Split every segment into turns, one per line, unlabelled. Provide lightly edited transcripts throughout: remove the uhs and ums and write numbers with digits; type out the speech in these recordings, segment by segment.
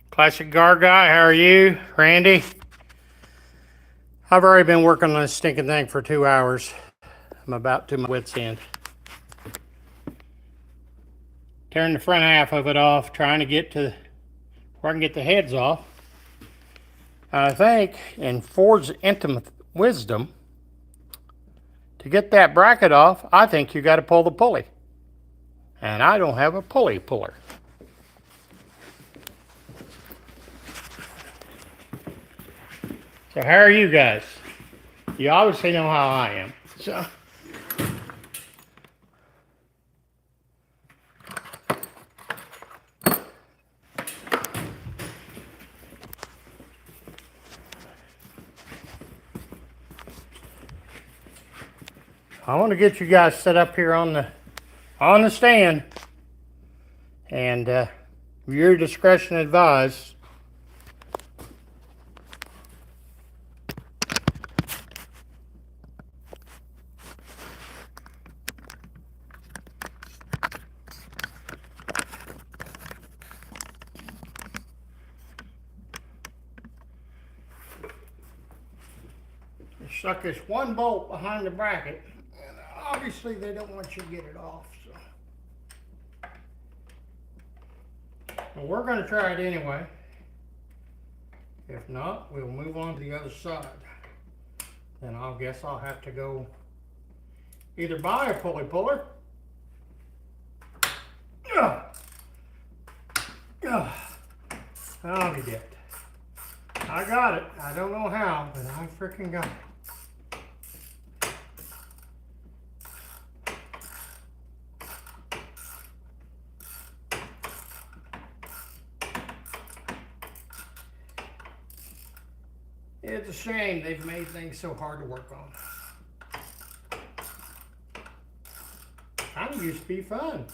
Classic Gar Guy, how are you? Randy? I've already been working on this stinking thing for 2 hours. I'm about to my wit's end. Tearing the front half of it off, trying to get to where I can get the heads off. I think, in Ford's intimate wisdom, to get that bracket off, I think you got to pull the pulley. And I don't have a pulley puller. So how are you guys? You obviously know how I am. So I want to get you guys set up here on the stand, and your discretion advised. You stuck this one bolt behind the bracket, and obviously they don't want you to get it off. So we're going to try it anyway. If not, we'll move on to the other side. Then I guess I'll have to go either buy a pulley puller. I'll be dead. I got it. I don't know how, but I freaking got it. It's a shame they've made things so hard to work on. Kind of used to be fun.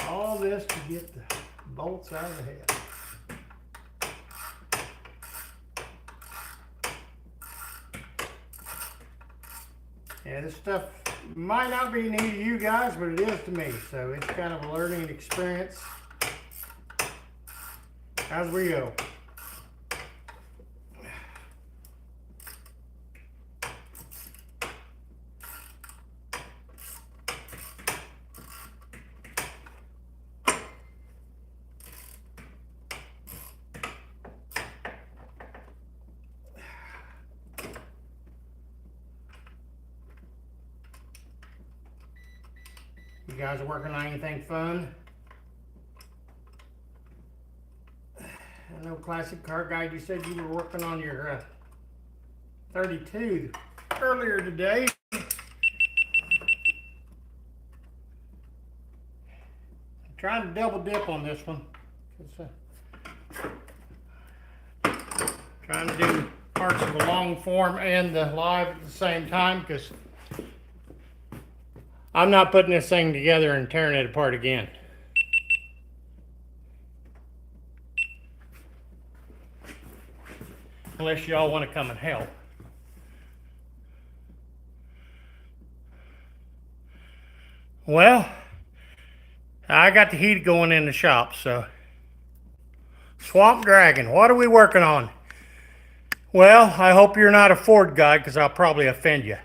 All this to get the bolts out of the head. Yeah, this stuff might not be new to you guys, but it is to me. So it's kind of a learning experience as we go. You guys are working on anything fun? I know Classic Car Guide, you said you were working on your 32 earlier today. I'm trying to double dip on this one. Trying to do parts of the long form and the live at the same time, because I'm not putting this thing together and tearing it apart again. Unless y'all want to come and help. Well, I got the heat going in the shop, so. Swamp Dragon, what are we working on? Well, I hope you're not a Ford guy, because I'll probably offend you.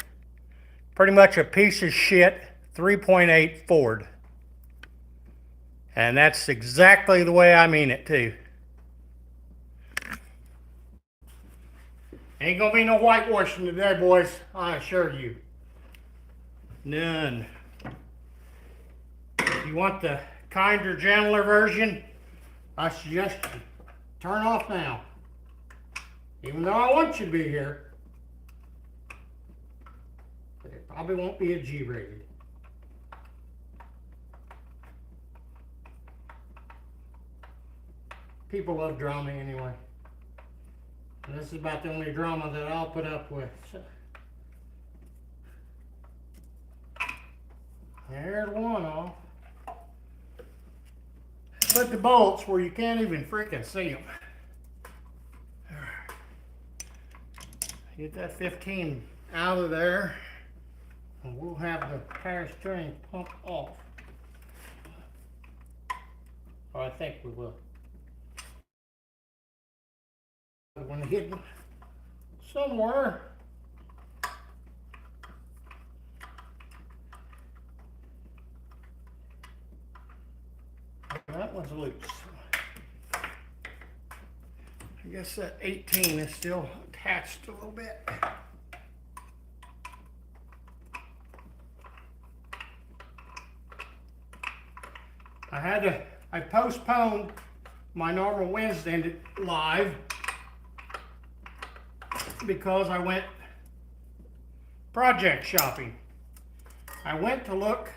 Pretty much a piece of shit 3.8 Ford. And that's exactly the way I mean it, too. Ain't gonna be no whitewashing today, boys. I assure you. None. If you want the kinder, gentler version, I suggest you turn off now. Even though I want you to be here. But it probably won't be a G-rated. People love drama anyway. And this is about the only drama that I'll put up with. So. There's one off. Put the bolts where you can't even freaking see them. Get that 15 out of there, and we'll have the power steering pump off. Or I think we will. One hidden somewhere. That one's loose. I guess that 18 is still attached a little bit. I postponed my normal Wednesday live because I went project shopping. I went to look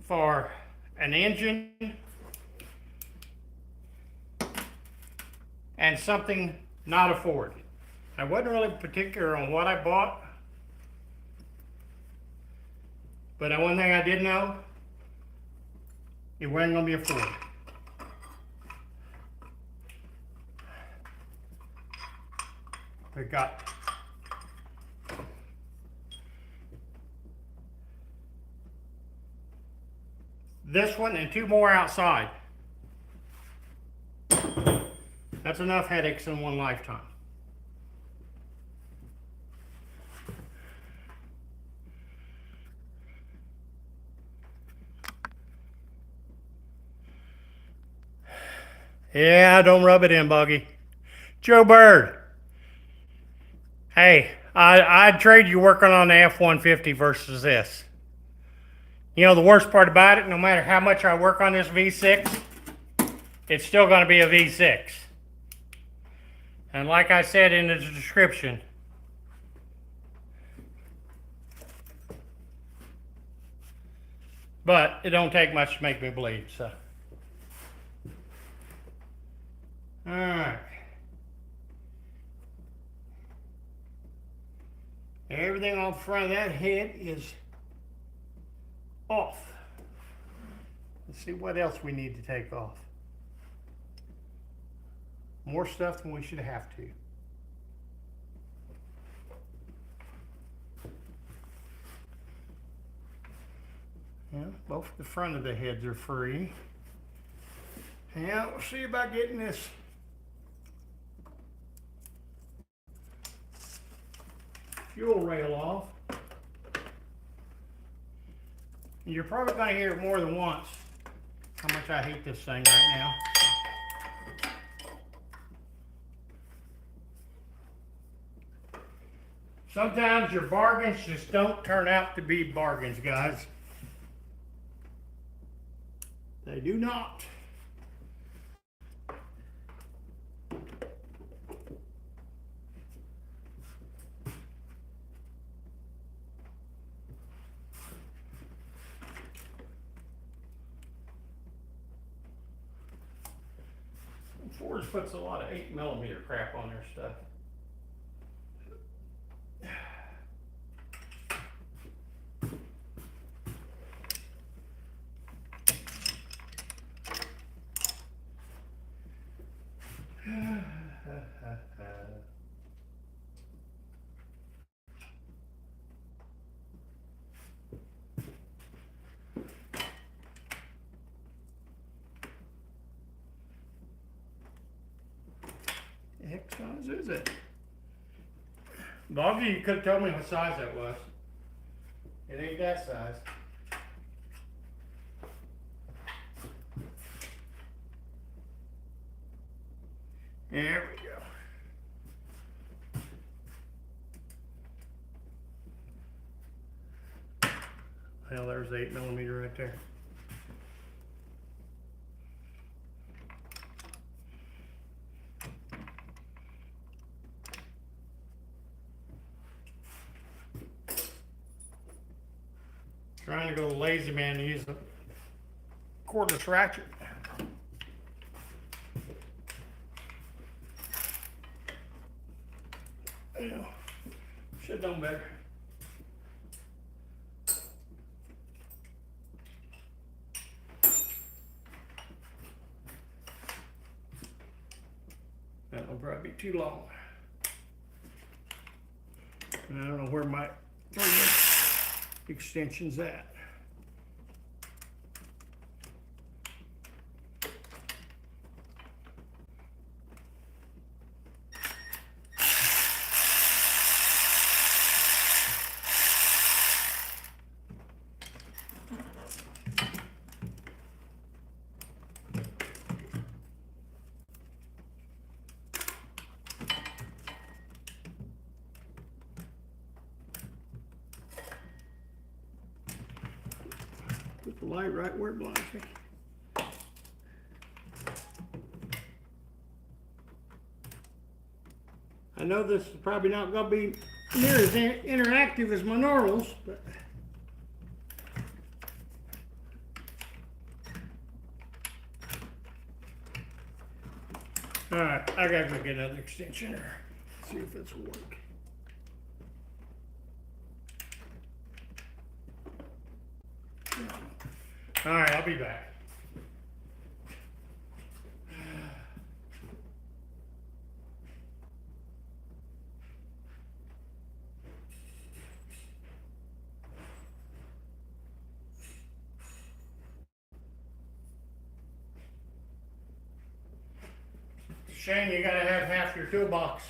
for an engine and something not a Ford. I wasn't really particular on what I bought, but one thing I did know, it wasn't going to be a Ford. We got this one and 2 more outside. That's enough headaches in one lifetime. Yeah, don't rub it in, Buggy. Joe Bird. Hey, I'd trade you working on the F-150 versus this. You know, the worst part about it, no matter how much I work on this V6, it's still going to be a V6. And like I said in the description, but it don't take much to make me bleed, so. All right. Everything on the front of that head is off. Let's see what else we need to take off. More stuff than we should have to. Yeah, both the front of the heads are free. Yeah, we'll see about getting this fuel rail off. You're probably going to hear it more than once, how much I hate this thing right now. Sometimes your bargains just don't turn out to be bargains, guys. They do not. Ford puts a lot of 8mm crap on their stuff. The heck size is it? Bobby, you could have told me what size that was. It ain't that size. There we go. Well, there's 8mm right there. Trying to go lazy man to use the cordless ratchet. Yeah, should have done better. That will probably be too long. And I don't know where my extension's at. Put the light right where it belongs. I know this is probably not going to be near as interactive as my normals, but all right, I gotta go get another extension here. See if it's work. All right, I'll be back. Shame you gotta have half your toolbox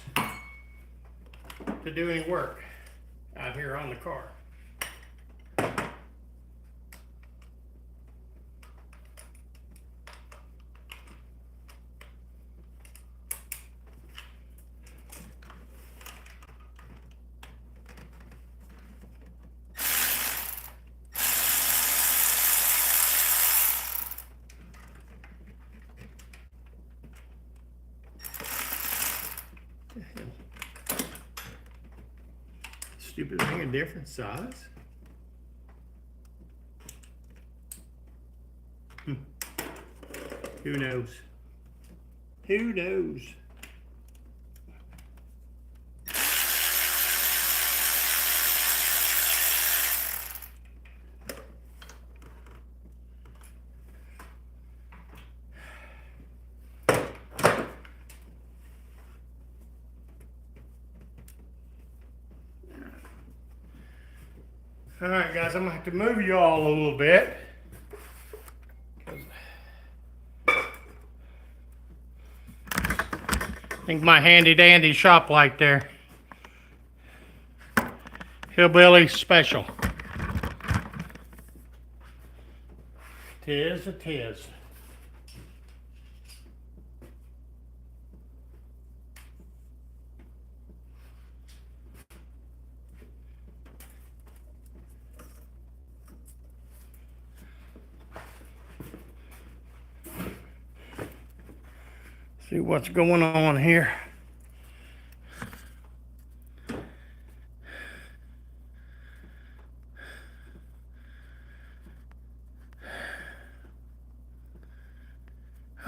to do any work out here on the car. Stupid thing, a different size. Who knows? Who knows? All right, guys, I'm gonna have to move you all a little bit. I think my handy dandy shop light there. Hillbilly special. Tis a tis. See what's going on here.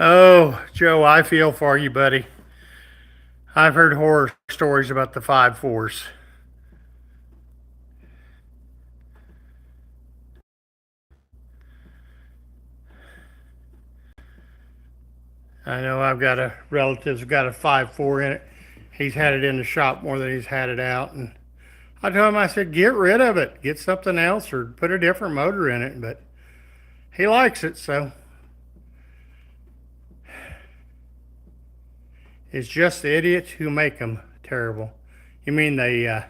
Oh, Joe, I feel for you, buddy. I've heard horror stories about the 5.4s. I know I've got a relative's got a 5.4 in it. He's had it in the shop more than he's had it out. And I told him, I said, get rid of it. Get something else or put a different motor in it. But he likes it, so. It's just the idiots who make them terrible. You mean the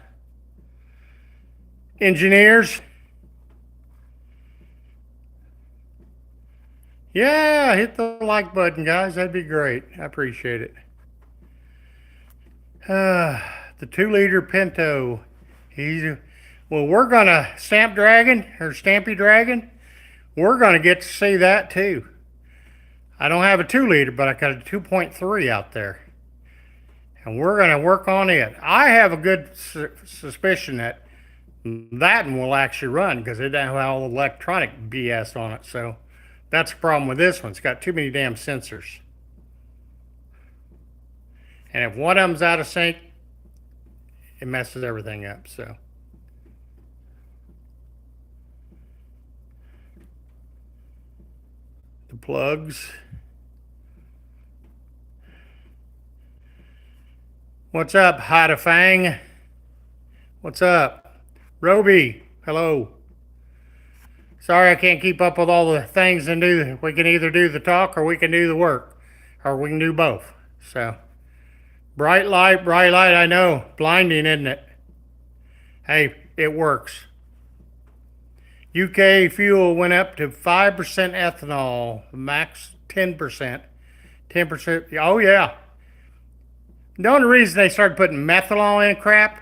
engineers? Yeah, hit the like button, guys. That'd be great. I appreciate it. The 2-liter Pinto. Well, we're gonna Stamp Dragon or Stampy Dragon. We're gonna get to see that too. I don't have a 2-liter, but I got a 2.3 out there, and we're gonna work on it. I have a good suspicion that one will actually run because it doesn't have all the electronic BS on it. So. That's the problem with this one. It's got too many damn sensors. And if one of them's out of sync, it messes everything up, so. The plugs. What's up, Hada Fang? What's up? Roby, hello. Sorry I can't keep up with all the things and do. We can either do the talk or we can do the work, or we can do both. So, bright light, I know. Blinding, isn't it? Hey, it works. UK fuel went up to 5% ethanol, max 10%. 10%. Oh, yeah. The only reason they started putting methanol in crap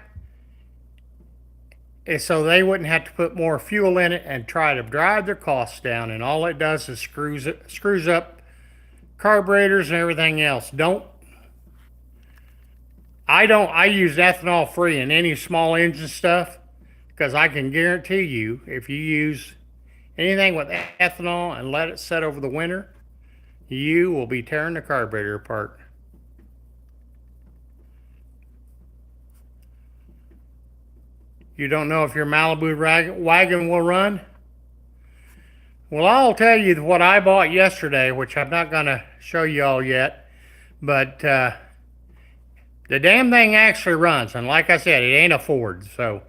is so they wouldn't have to put more fuel in it and try to drive their costs down. And all it does is screws up carburetors and everything else. I use ethanol free in any small engine stuff because I can guarantee you if you use anything with ethanol and let it set over the winter, you will be tearing the carburetor apart. You don't know if your Malibu wagon will run? Well, I'll tell you what I bought yesterday, which I'm not going to show you all yet, but the damn thing actually runs. And like I said, it ain't a Ford, so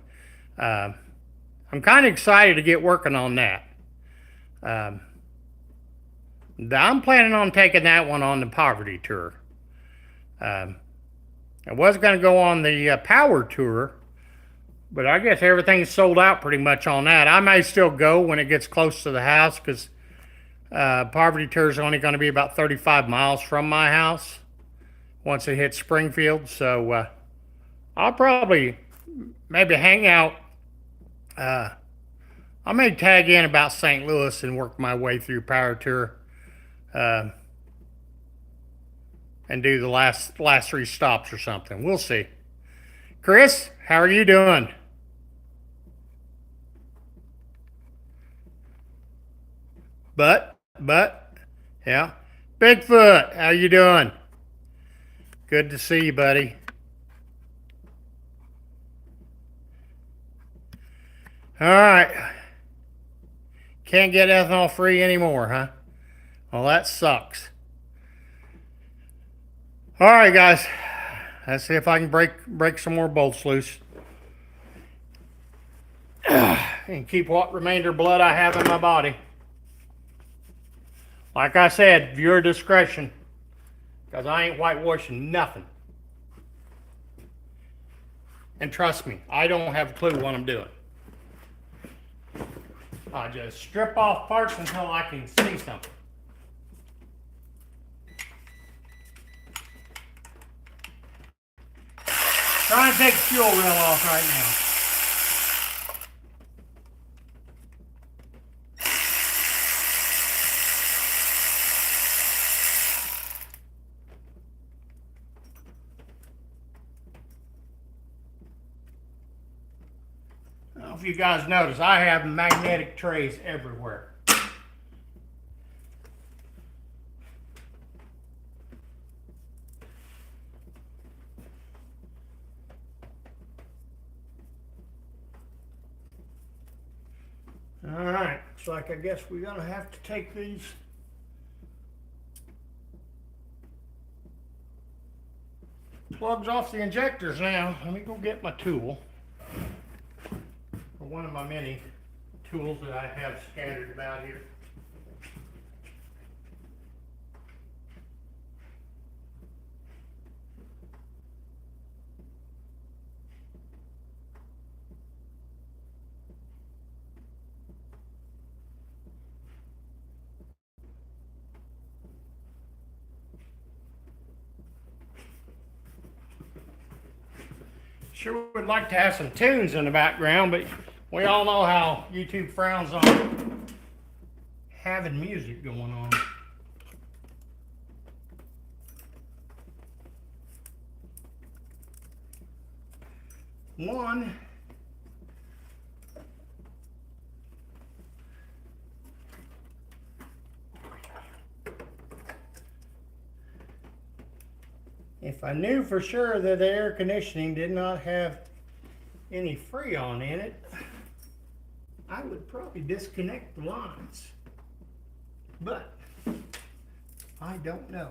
I'm kind of excited to get working on that. I'm planning on taking that one on the poverty tour. I was going to go on the power tour, but I guess everything's sold out pretty much on that. I may still go when it gets close to the house because poverty tour is only going to be about 35 miles from my house once it hits Springfield. So I'll probably maybe hang out. I may tag in about St. Louis and work my way through power tour and do the last 3 stops or something. We'll see. Chris, how are you doing? But, yeah. Bigfoot, how you doing? Good to see you, buddy. All right. Can't get ethanol free anymore, huh? Well, that sucks. All right, guys. Let's see if I can break some more bolts loose and keep what remainder blood I have in my body. Like I said, viewer discretion, because I ain't whitewashing nothing. And trust me, I don't have a clue what I'm doing. I just strip off parts until I can see something. Trying to take the fuel rail off right now. I don't know if you guys notice, I have magnetic trays everywhere. All right, looks like I guess we're gonna have to take these plugs off the injectors now. Let me go get my tool, or one of my many tools that I have scattered about here. Sure would like to have some tunes in the background, but we all know how YouTube frowns on having music going on. One, if I knew for sure that the air conditioning did not have any Freon in it, I would probably disconnect the lines. But I don't know.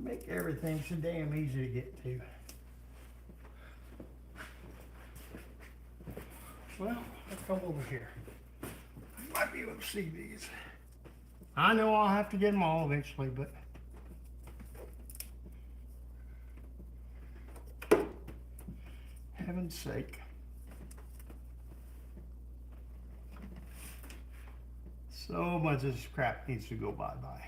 make everything so damn easy to get to. Well, let's come over here. I might be able to see these. I know I'll have to get them all eventually, but heaven's sake. So much of this crap needs to go bye-bye.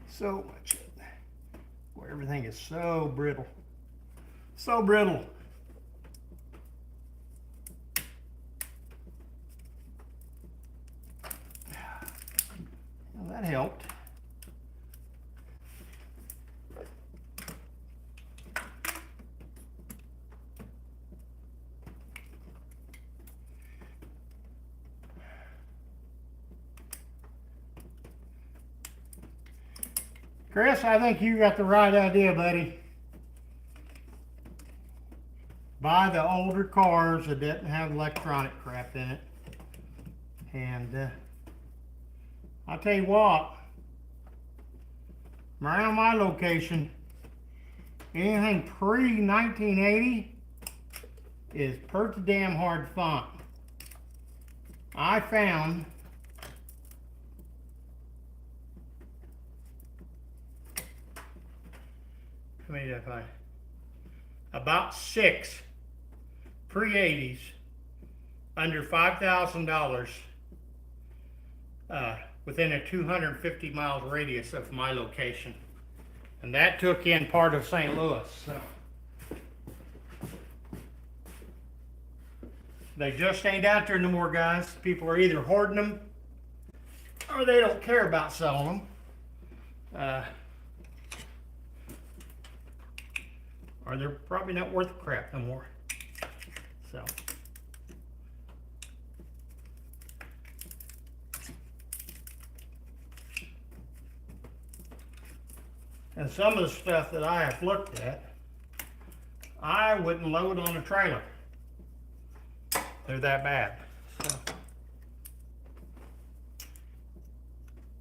So much of it. Where everything is so brittle. So brittle. Well, that helped. Chris, I think you got the right idea, buddy. Buy the older cars that didn't have electronic crap in it. And I'll tell you what, around my location, anything pre-1980 is pretty damn hard to find. I found how many did I find? About 6 pre-80s under $5,000 within a 250 miles radius of my location. And that took in part of St. Louis. So they just ain't out there no more, guys. People are either hoarding them or they don't care about selling them. Or they're probably not worth the crap no more. So. And some of the stuff that I have looked at, I wouldn't load on a trailer. They're that bad. So.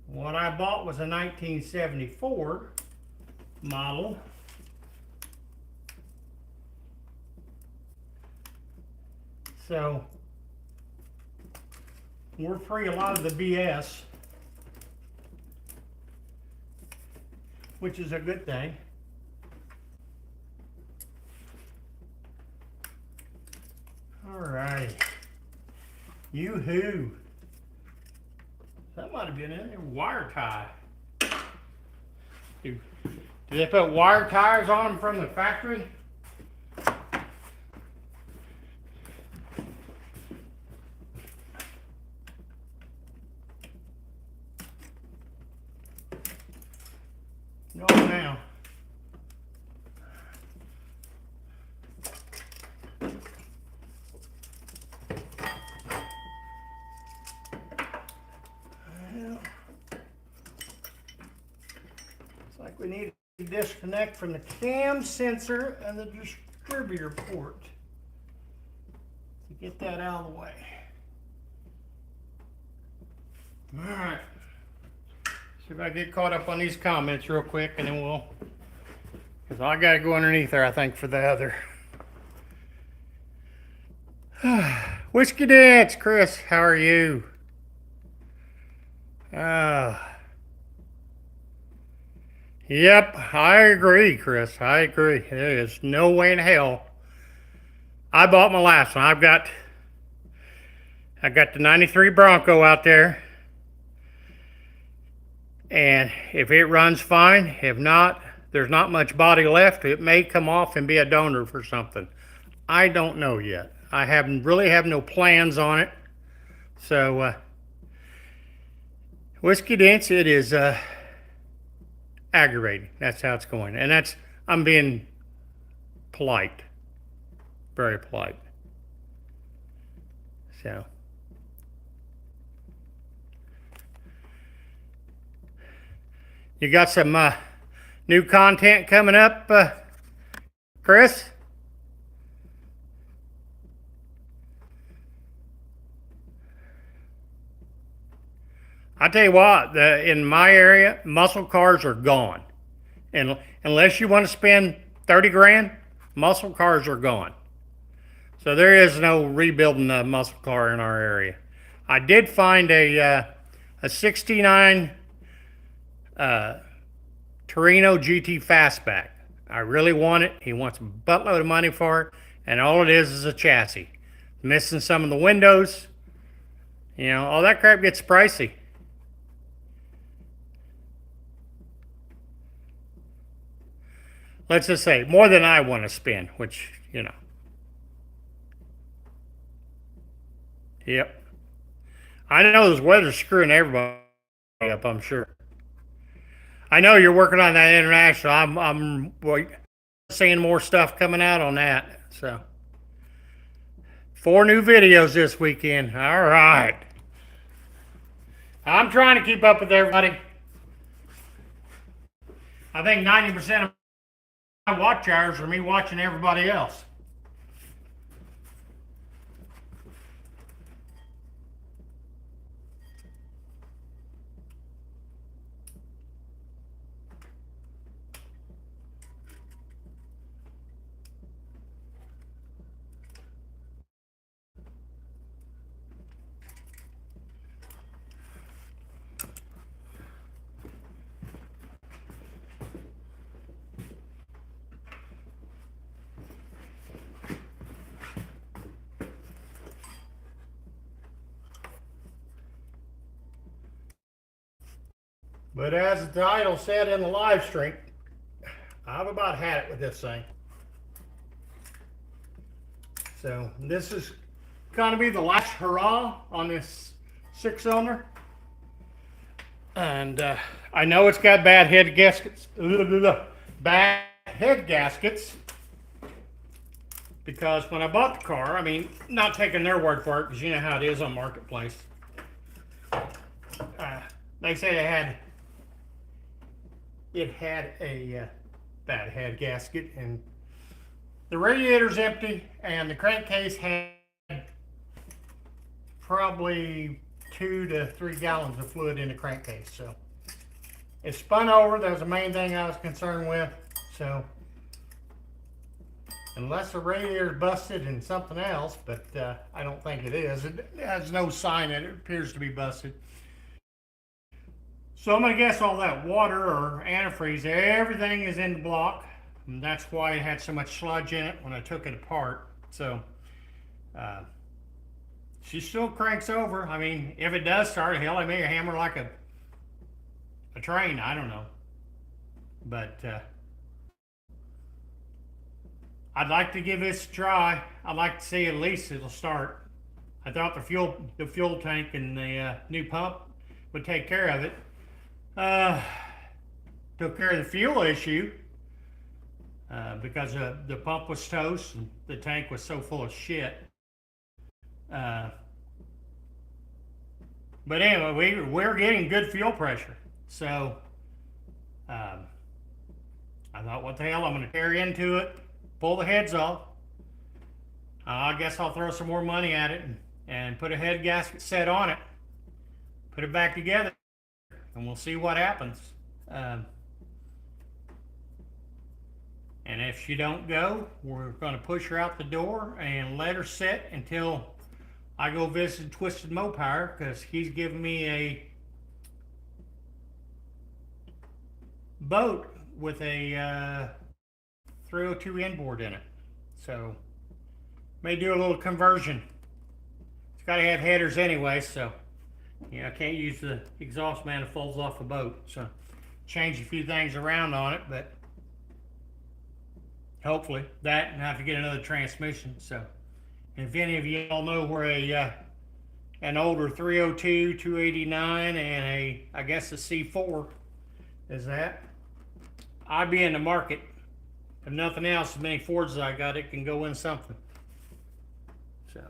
What I bought was a 1974 model. So we're free a lot of the BS, which is a good thing. All right. Yoo-hoo. That might have been in there. Wire tie. Do they put wire tires on them from the factory? No, now. Well, it's like we need to disconnect from the cam sensor and the distributor port to get that out of the way. All right. See if I get caught up on these comments real quick, and then we'll, because I got to go underneath there, I think, for the other. Whiskey Dance, Chris, how are you? Yep, I agree, Chris. I agree. There is no way in hell. I bought my last one. I got the 93 Bronco out there. And if it runs fine, if not, there's not much body left. It may come off and be a donor for something. I don't know yet. I really have no plans on it. So, Whiskey Dance, it is aggravating. That's how it's going. And I'm being polite. Very polite. So. You got some new content coming up, Chris? I tell you what, in my area, muscle cars are gone. And unless you want to spend 30 grand, muscle cars are gone. So there is no rebuilding a muscle car in our area. I did find a 69 Torino GT Fastback. I really want it. He wants a buttload of money for it, and all it is a chassis. Missing some of the windows. You know, all that crap gets pricey. Let's just say more than I want to spend, which, you know. Yep. I know this weather's screwing everybody up, I'm sure. I know you're working on that international. I'm seeing more stuff coming out on that. So 4 new videos this weekend. All right. I'm trying to keep up with everybody. I think 90% of my watch hours are me watching everybody else. But as the title said in the live stream, I've about had it with this thing. So this is going to be the last hurrah on this 6-cylinder. And I know it's got bad head gaskets. Bad head gaskets. Because when I bought the car, I mean, not taking their word for it, because you know how it is on Marketplace. They say it had a bad head gasket, and the radiator's empty, and the crankcase had probably 2 to 3 gallons of fluid in the crankcase. So it spun over. That was the main thing I was concerned with. So unless the radiator's busted and something else, but I don't think it is. It has no sign that it appears to be busted. So I'm going to guess all that water or antifreeze, everything is in the block. And that's why it had so much sludge in it when I took it apart. So she still cranks over. I mean, if it does start, hell, I may hammer like a train. I don't know. But I'd like to give this a try. I'd like to see at least it'll start. I thought the fuel tank and the new pump would take care of it. Took care of the fuel issue because the pump was toast and the tank was so full of shit. But anyway, we're getting good fuel pressure. So I thought, what the hell, I'm going to tear into it, pull the heads off. I guess I'll throw some more money at it and put a head gasket set on it, put it back together, and we'll see what happens. And if she don't go, we're going to push her out the door and let her sit until I go visit Twisted Mopire, because he's giving me a boat with a 302 inboard in it. So may do a little conversion. It's got to have headers anyway, so I can't use the exhaust manifolds off the boat. So change a few things around on it, but hopefully that, and I have to get another transmission. So if any of you all know where an older 302, 289, and I guess a C4 is at, I'd be in the market. If nothing else, as many Fords as I got, it can go in something. So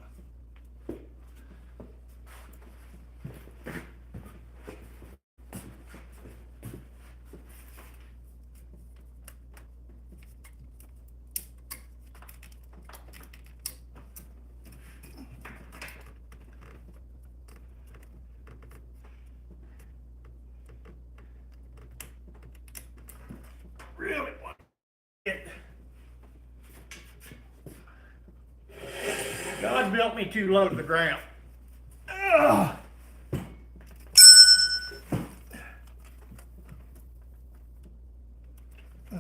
God built me too low to the ground. Ugh.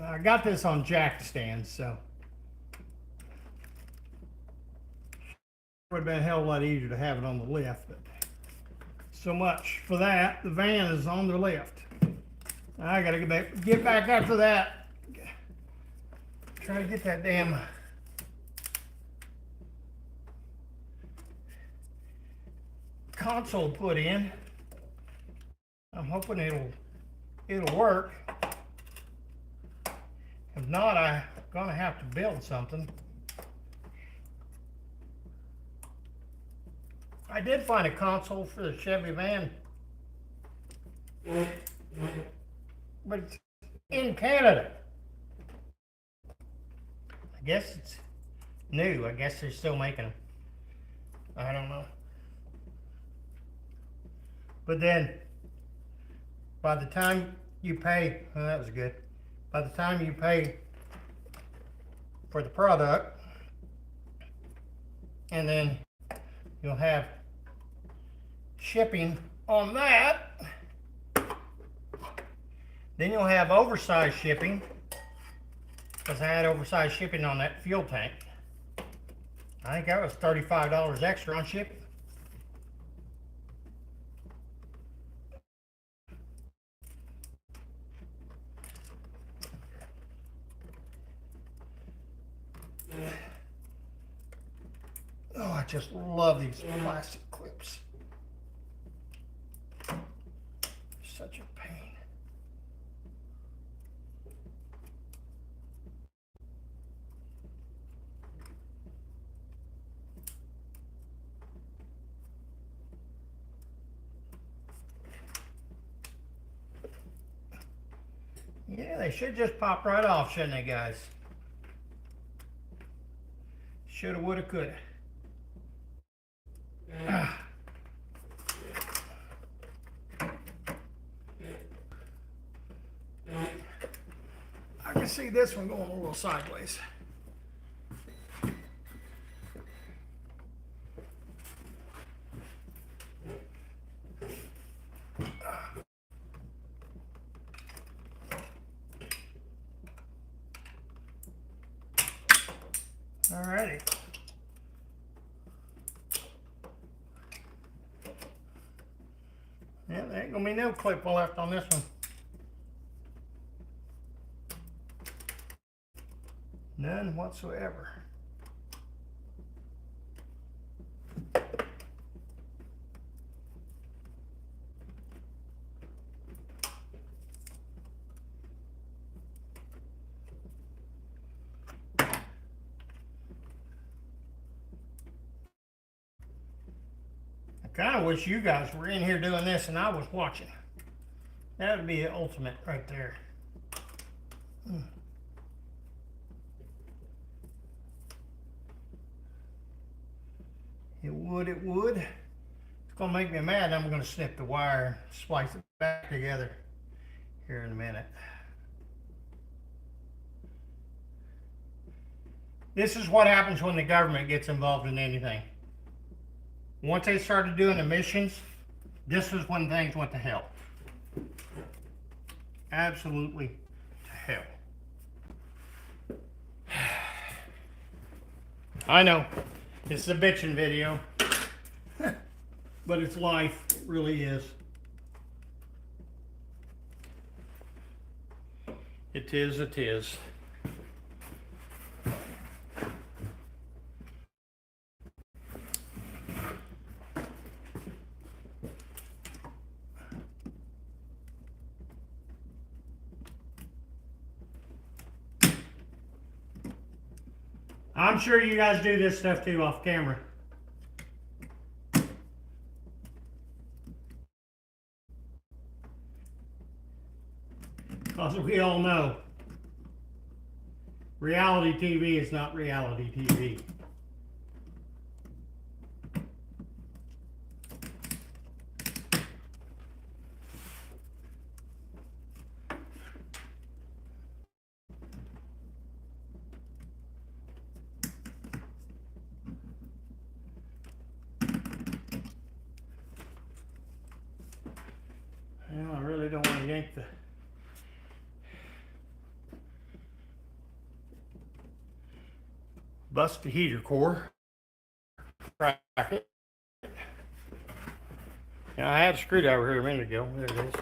I got this on jack stands, so would have been a hell of a lot easier to have it on the lift, but so much for that. The van is on the lift. I gotta get back after that. Try to get that damn console put in. I'm hoping it'll work. If not, I'm gonna have to build something. I did find a console for the Chevy van, but it's in Canada. I guess it's new. I guess they're still making them. I don't know. But then, by the time you pay, well, that was good. By the time you pay for the product, and then you'll have shipping on that, then you'll have oversized shipping, because I had oversized shipping on that fuel tank. I think that was $35 extra on shipping. Oh, I just love these plastic clips. Such a pain. Yeah, they should just pop right off, shouldn't they, guys? Shoulda, woulda, coulda. I can see this one going a little sideways. Alrighty. Yeah, there ain't gonna be no clip left on this one. None whatsoever. I kind of wish you guys were in here doing this and I was watching. That would be the ultimate right there. It would, it would. It's gonna make me mad. I'm gonna snip the wire and splice it back together here in a minute. This is what happens when the government gets involved in anything. Once they started doing emissions, this is when things went to hell. Absolutely to hell. I know, it's a bitching video, but it's life, it really is. It is, it is. I'm sure you guys do this stuff too off camera. Because we all know reality TV is not reality TV. yank the bust the heater core, crack it. Now, I had a screwdriver here a minute ago. There it is.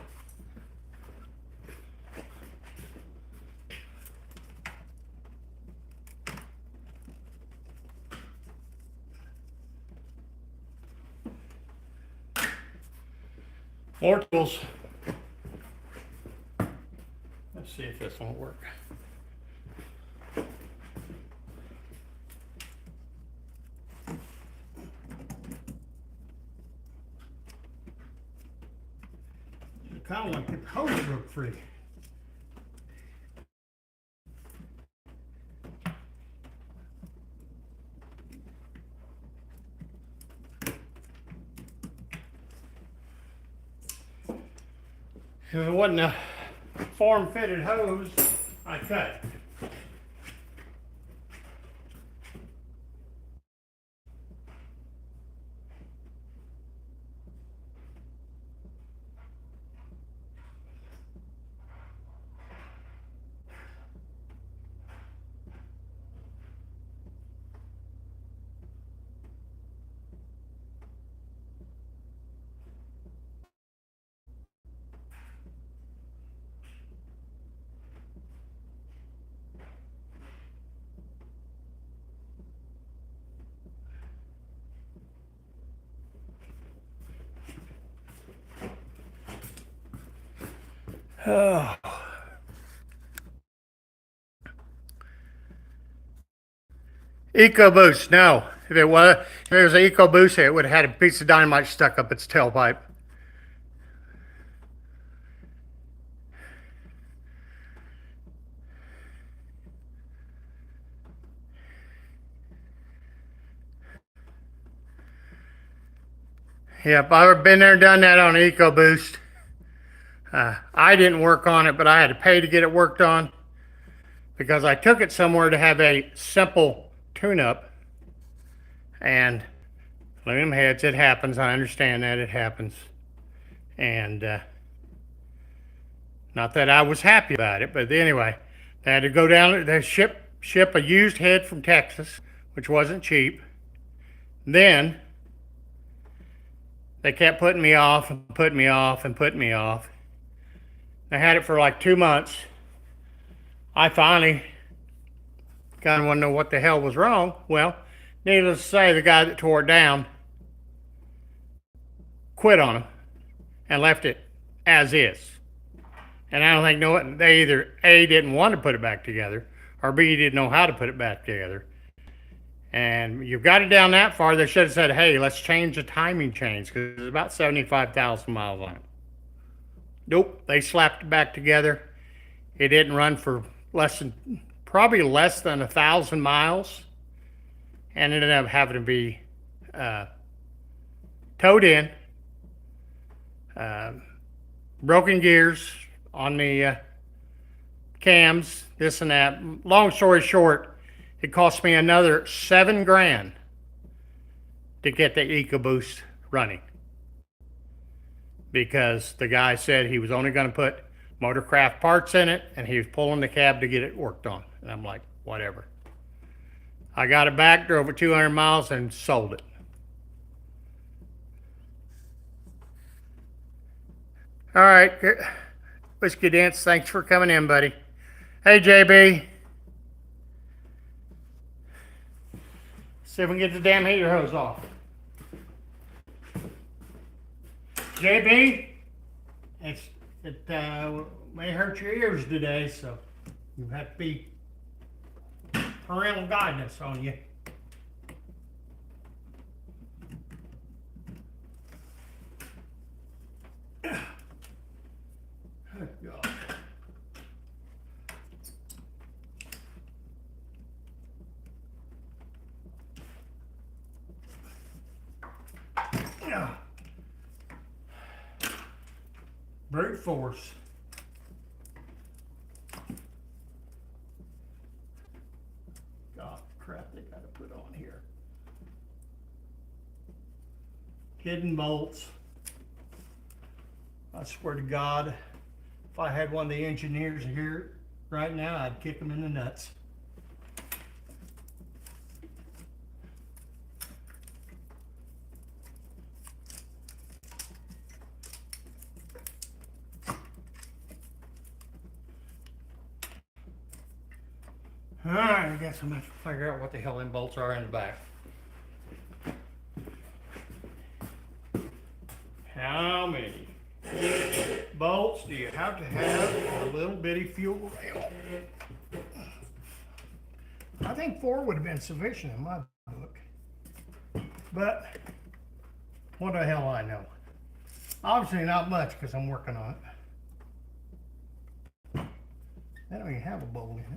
More tools. Let's see if this won't work. I kind of want to get the hose broke free. If it wasn't a form-fitted hose, I cut it. Oh. EcoBoost, no. If it was an EcoBoost, it would have had a piece of dynamite stuck up its tailpipe. Yep, I've been there and done that on EcoBoost. I didn't work on it, but I had to pay to get it worked on because I took it somewhere to have a simple tune-up. And aluminum heads, it happens. I understand that it happens. And not that I was happy about it, but anyway, they had to go down, they ship a used head from Texas, which wasn't cheap. Then they kept putting me off and putting me off and putting me off. I had it for like 2 months. I finally kind of want to know what the hell was wrong. Well, needless to say, the guy that tore it down quit on him and left it as is. And I don't think they either A, didn't want to put it back together, or B, didn't know how to put it back together. And you've got it down that far, they should have said, hey, let's change the timing chains, because it's about 75,000 miles on it. Nope, they slapped it back together. It didn't run for probably less than 1,000 miles, and ended up having to be towed in, broken gears on the cams, this and that. Long story short, it cost me another $7,000 to get the EcoBoost running, because the guy said he was only going to put Motorcraft parts in it, and he was pulling the cab to get it worked on. And I'm like, whatever. I got it back, drove it 200 miles, and sold it. All right, Whiskey Dance, thanks for coming in, buddy. Hey, JB. See if we can get the damn heater hose off. JB, it may hurt your ears today, so you have to be parental guidance on you. Oh, God. Brute force. God, crap, they got to put on here. Hidden bolts. I swear to God, If I had one of the engineers here right now, I'd kick them in the nuts. Alright, I guess I'm gonna have to figure out what the hell them bolts are in the back. How many bolts do you have to have a little bitty fuel rail? I think 4 would have been sufficient in my book. But what the hell I know? Obviously not much because I'm working on it. They don't even have a bolt in it.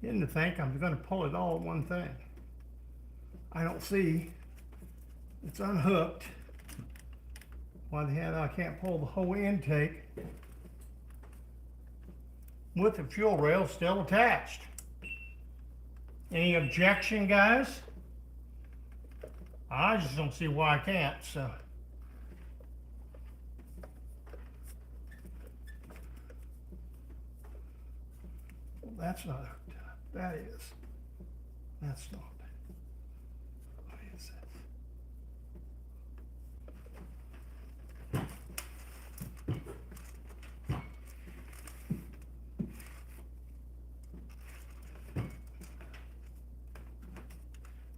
Getting to think I'm going to pull it all at one thing. I don't see. It's unhooked. Why the hell I can't pull the whole intake with the fuel rail still attached? Any objection, guys? I just don't see why I can't, so. Well, that's not hooked up. That is. That's not. What is it?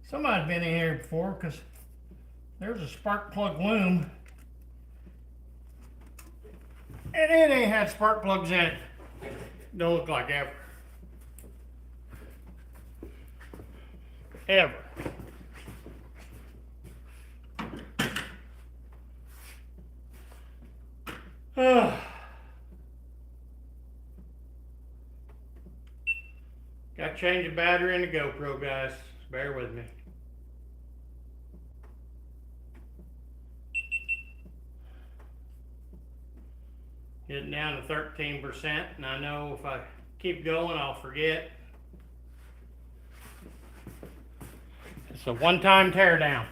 Somebody's been in here before because there's a spark plug loom and it ain't had spark plugs in it. Don't look like ever. Ever. Got to change the battery in the GoPro, guys. Bear with me. Getting down to 13%, and I know if I keep going, I'll forget. It's a one-time teardown.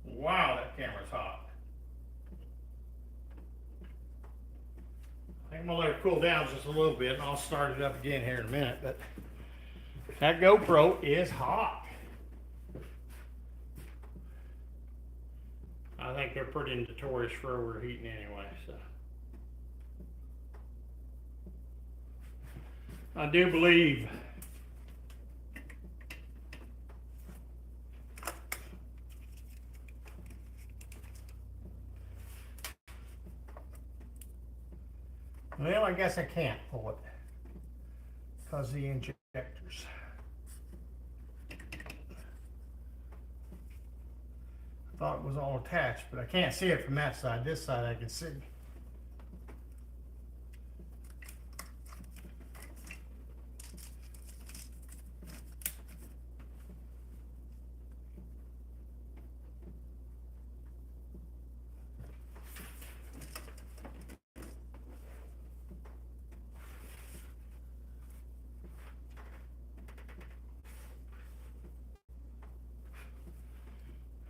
Wow, that camera's hot. I think I'm gonna let it cool down just a little bit and I'll start it up again here in a minute, but that GoPro is hot. I think they're pretty notorious for overheating anyway, so. I do believe well, I guess I can't pull it because of the injectors. I thought it was all attached, but I can't see it from that side. This side I can see.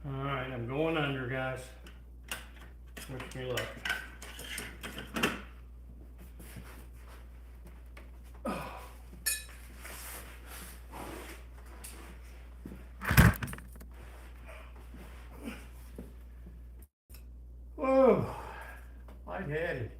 All right, I'm going under, guys. Wish me luck. Whoa, lightheaded.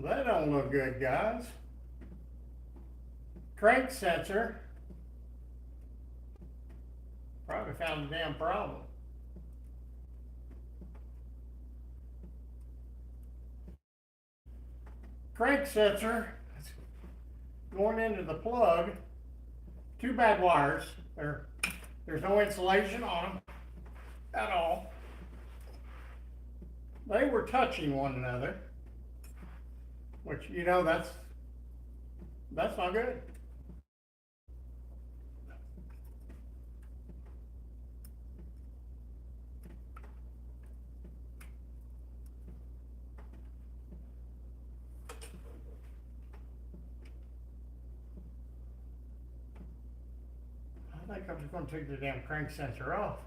That don't look good, guys. Crank sensor. Probably found a damn problem. Crank sensor going into the plug. Two bad wires. There's no insulation on them at all. They were touching one another, which, you know, that's not good. I think I'm just going to take the damn crank sensor off.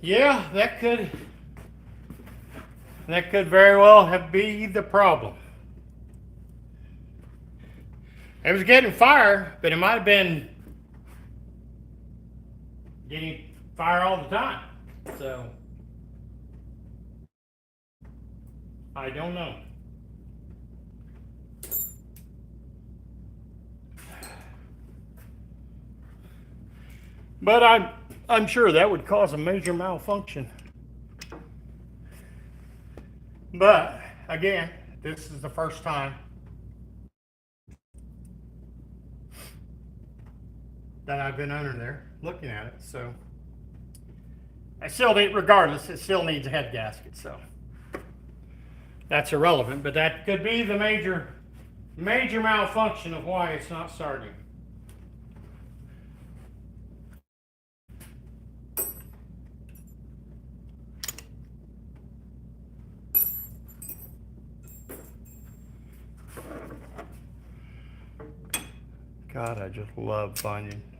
Yeah, that could very well be the problem. It was getting fire, but it might have been getting fire all the time. So I don't know. But I'm sure that would cause a major malfunction. But again, this is the first time that I've been under there looking at it, so I still need, regardless, it still needs a head gasket, so that's irrelevant, but that could be the major malfunction of why it's not starting. God, I just love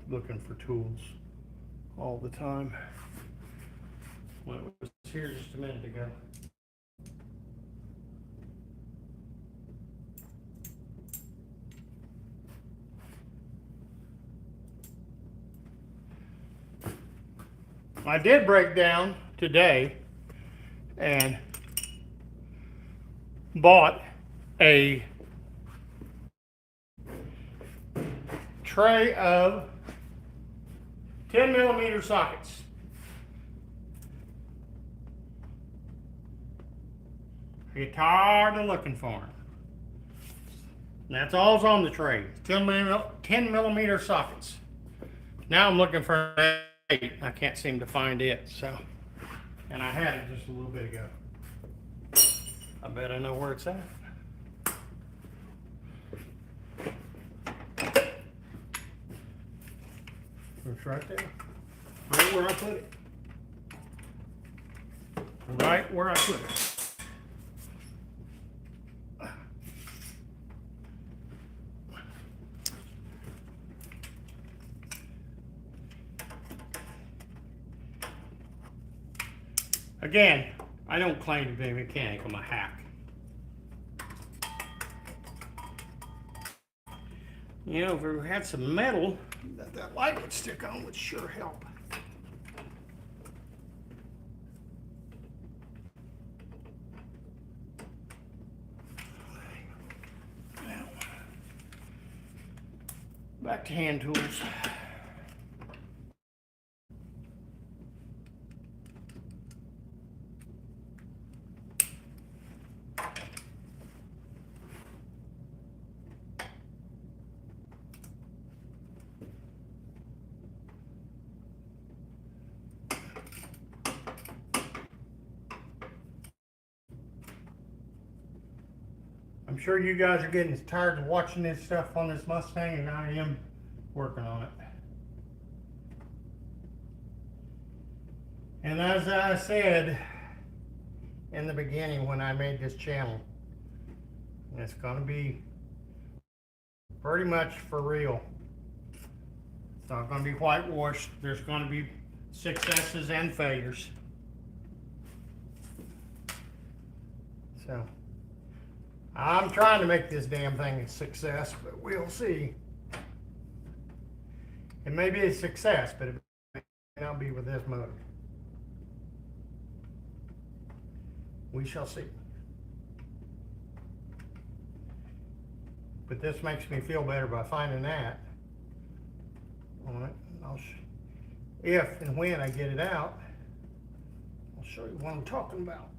looking for tools all the time. Well, it was here just a minute ago. I did break down today and bought a tray of 10mm sockets. I get tired of looking for them. And that's all's on the tray. 10mm sockets. Now I'm looking for 8. I can't seem to find it. So, and I had it just a little bit ago. I bet I know where it's at. It's right there. Right where I put it. Right where I put it. Again, I don't claim to be a mechanic, I'm a hack. You know, if we had some metal that light would stick on, would sure help. Now, back to hand tools. I'm sure you guys are getting tired of watching this stuff on this Mustang, and I am working on it. And as I said in the beginning when I made this channel, it's going to be pretty much for real. It's not going to be whitewashed. There's going to be successes and failures. So, I'm trying to make this damn thing a success, but we'll see. It may be a success, but it may not be with this motor. We shall see. But this makes me feel better by finding that on it. If and when I get it out, I'll show you what I'm talking about.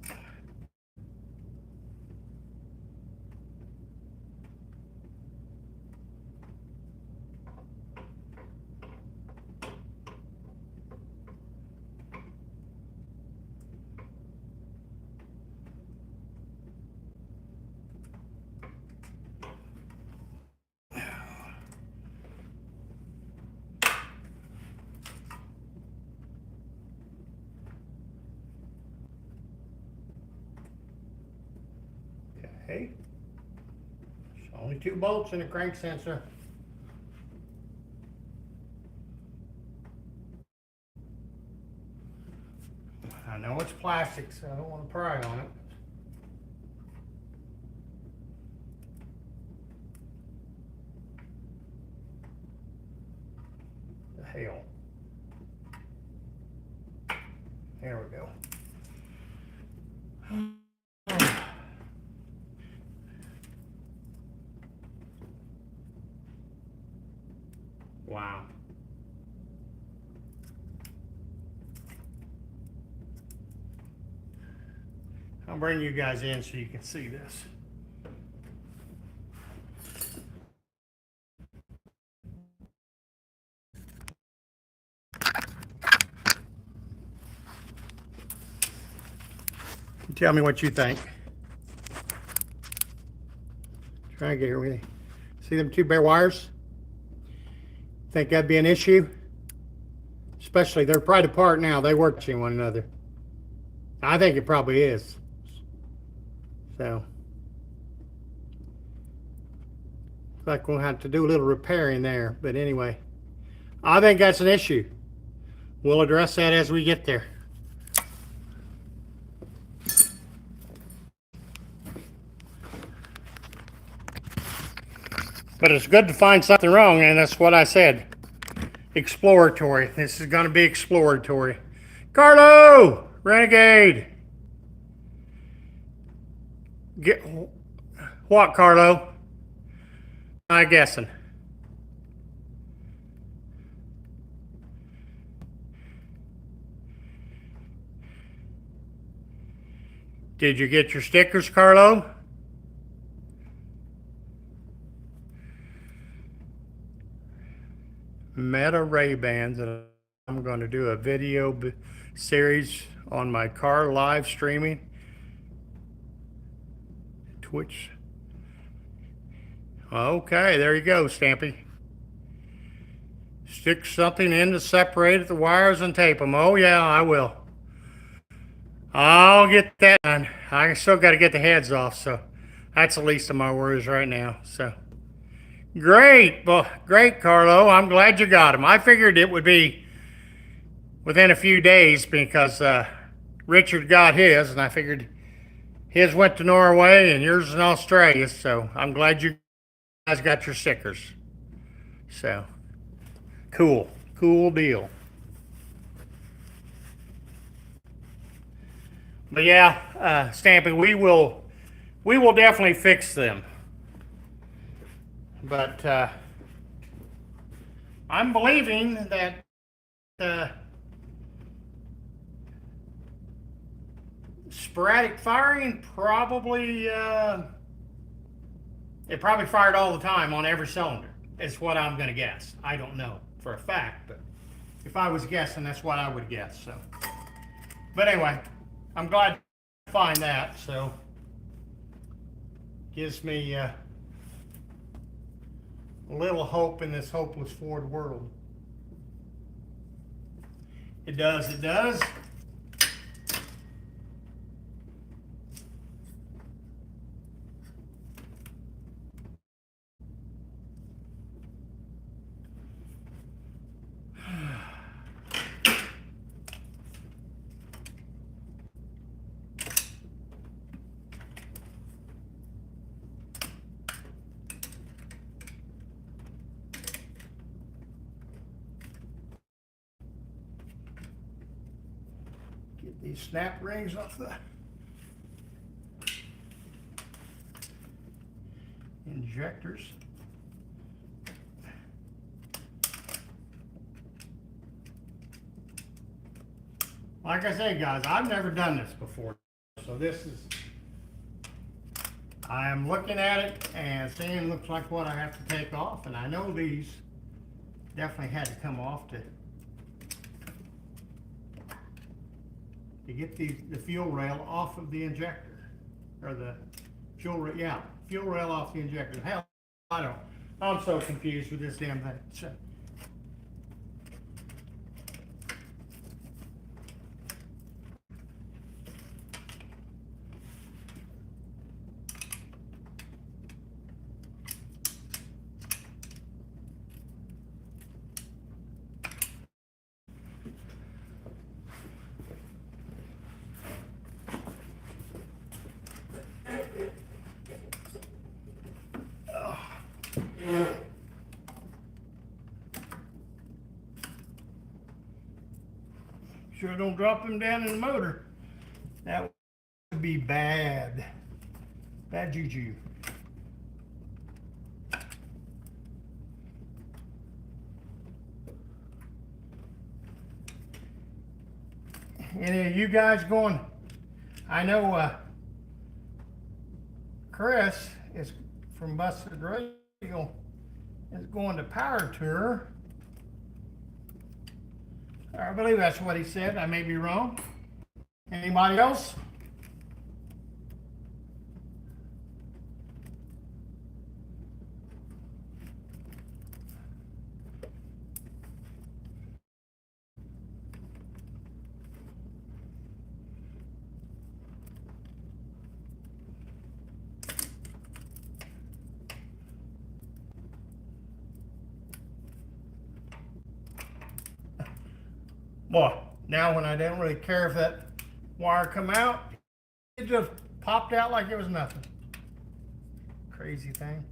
Okay. There's only 2 bolts in the crank sensor. I know it's plastic, so I don't want to pry on it. The hell. There we go. Wow. I'll bring you guys in so you can see this. Tell me what you think. Try to get here with you. See them 2 bare wires? Think that'd be an issue? Especially, they're probably apart now. They work touching one another. I think it probably is. So, looks like we'll have to do a little repairing there. But anyway, I think that's an issue. We'll address that as we get there. But it's good to find something wrong, and that's what I said. Exploratory. This is going to be exploratory. Carlo! Renegade! Get what, Carlo? I'm guessing. Did you get your stickers, Carlo? Meta Ray-Bans, and I'm going to do a video series on my car live streaming. Twitch. Okay, there you go, Stampy. Stick something in to separate the wires and tape them. Oh yeah, I will. I'll get that done. I still got to get the heads off, so that's the least of my worries right now. So. Great, well, great, Carlo. I'm glad you got them. I figured it would be within a few days because Richard got his, and I figured his went to Norway and yours in Australia. So I'm glad you guys got your stickers. So cool But yeah, Stampy, we will definitely fix them. But I'm believing that sporadic firing probably it probably fired all the time on every cylinder. Is what I'm going to guess. I don't know for a fact, but if I was guessing, that's what I would guess. So, but anyway, I'm glad to find that. So, Gives me a little hope in this hopeless Ford world. It does, it does. Get these snap rings off the injectors. Like I say, guys, I've never done this before. So this is, I am looking at it and seeing looks like what I have to take off. And I know these definitely had to come off to get the fuel rail off of the injector. Or the fuel rail off the injector. Hell, I'm so confused with this damn thing. So, sure don't drop them down in the motor. That would be bad. Bad juju. Any of you guys going? I know Chris is from Busted Radio is going to Power Tour. I believe that's what he said. I may be wrong. Anybody else? Boy, now when I didn't really care if that wire come out, it just popped out like it was nothing. Crazy thing.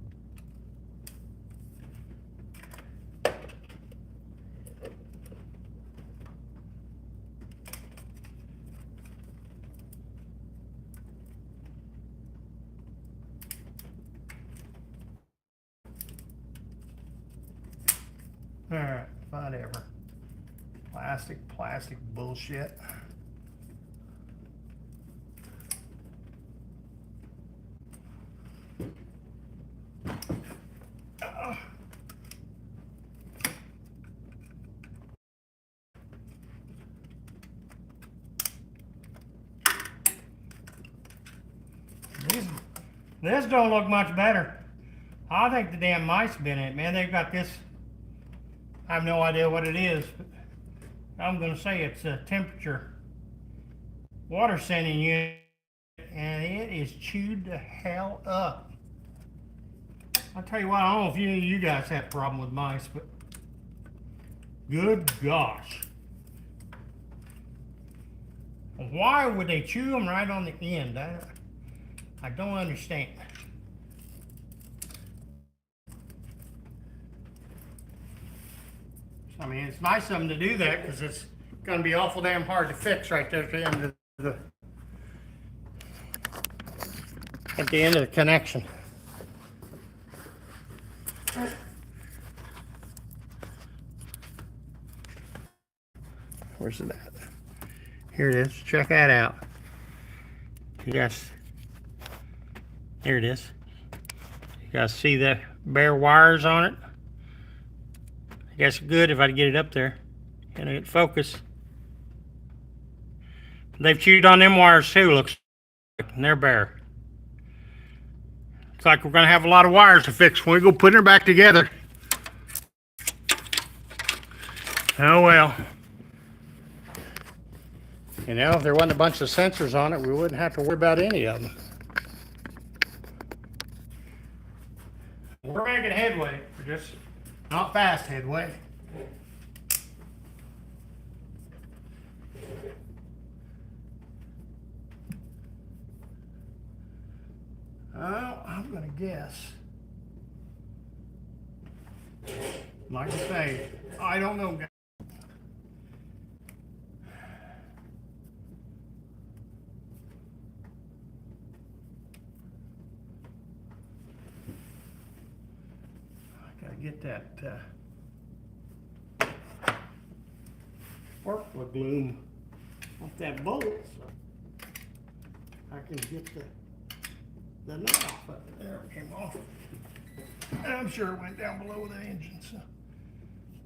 All right, whatever. Plastic bullshit. This don't look much better. I think the damn mice been in it, man. They've got this. I have no idea what it is, but I'm going to say it's a temperature water sending unit, and it is chewed the hell up. I'll tell you what, I don't know if you guys have a problem with mice, but good gosh. Why would they chew them right on the end? I don't understand. I mean, it's nice of them to do that because it's going to be awful damn hard to fix right there at the end of the connection. Where's it at? Here it is. Check that out. You guys, here it is. You guys see the bare wires on it? I guess good if I get it up there and get focus. They've chewed on them wires too, looks like, and they're bare. Looks like we're gonna have a lot of wires to fix when we go putting her back together. Oh well. You know, if there wasn't a bunch of sensors on it, we wouldn't have to worry about any of them. We're making headway. We're just not fast headway. Well, I'm gonna guess. Like I say, I don't know. I gotta get that spark plug loom off that bolt so I can get the nut off of it. There it came off. And I'm sure it went down below the engine, so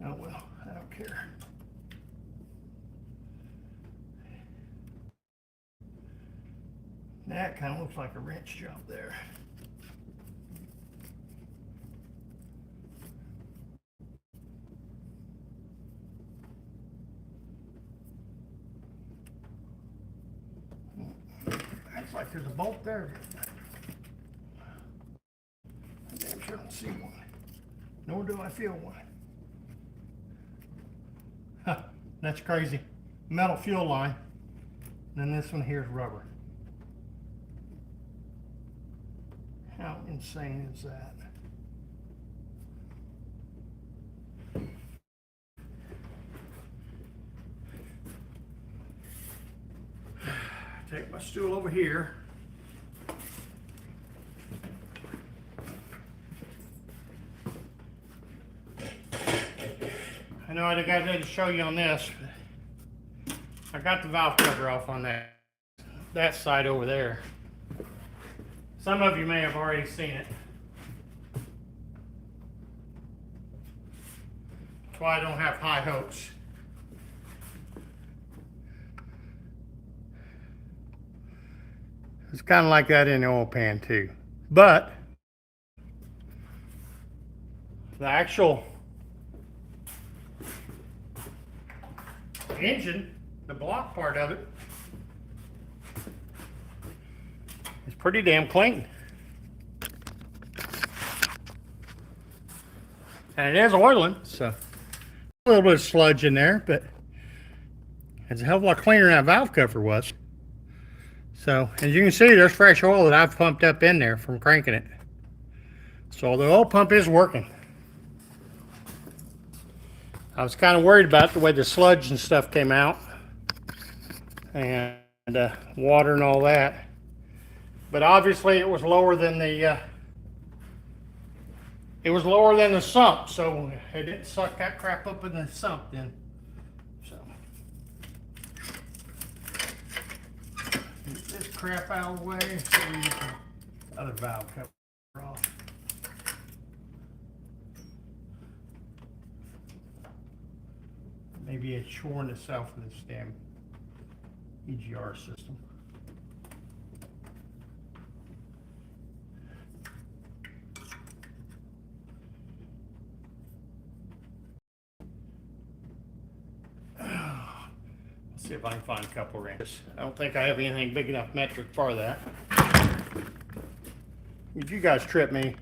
oh well, I don't care. That kind of looks like a wrench job there. Looks like there's a bolt there. I damn sure don't see one. Nor do I feel one. Huh, that's crazy. Metal fuel line. And then this one here is rubber. How insane is that? Take my stool over here. I know I got to show you on this. I got the valve cover off on that side over there. Some of you may have already seen it. That's why I don't have high hopes. It's kind of like that in the oil pan too. But the actual engine, the block part of it, is pretty damn clean. And it is oiling, so a little bit of sludge in there, but it's a hell of a lot cleaner than that valve cover was. So, as you can see, there's fresh oil that I've pumped up in there from cranking it. So the oil pump is working. I was kind of worried about the way the sludge and stuff came out, and water and all that. But obviously it was lower than the sump, so it didn't suck that crap up in the sump then. So get this crap out of the way so we get the other valve cover off. Maybe it's shorn itself in this damn EGR system. Let's see if I can find a couple wrenches. I don't think I have anything big enough metric for that. Did you guys trip me?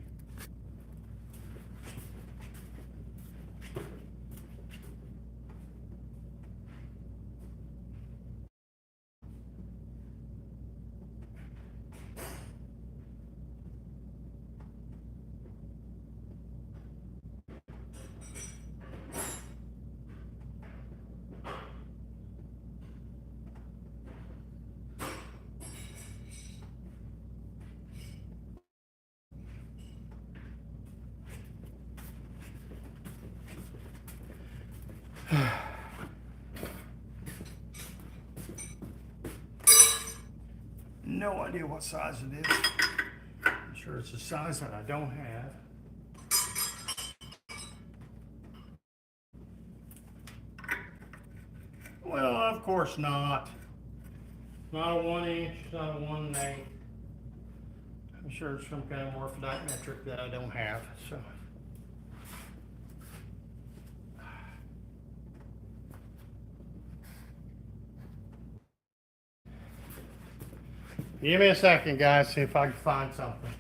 No idea what size it is. I'm sure it's a size that I don't have. Well, of course not. Not a 1 inch, not a 1/8. I'm sure it's some kind of morphodite metric that I don't have, so. Give me a second, guys, see if I can find something.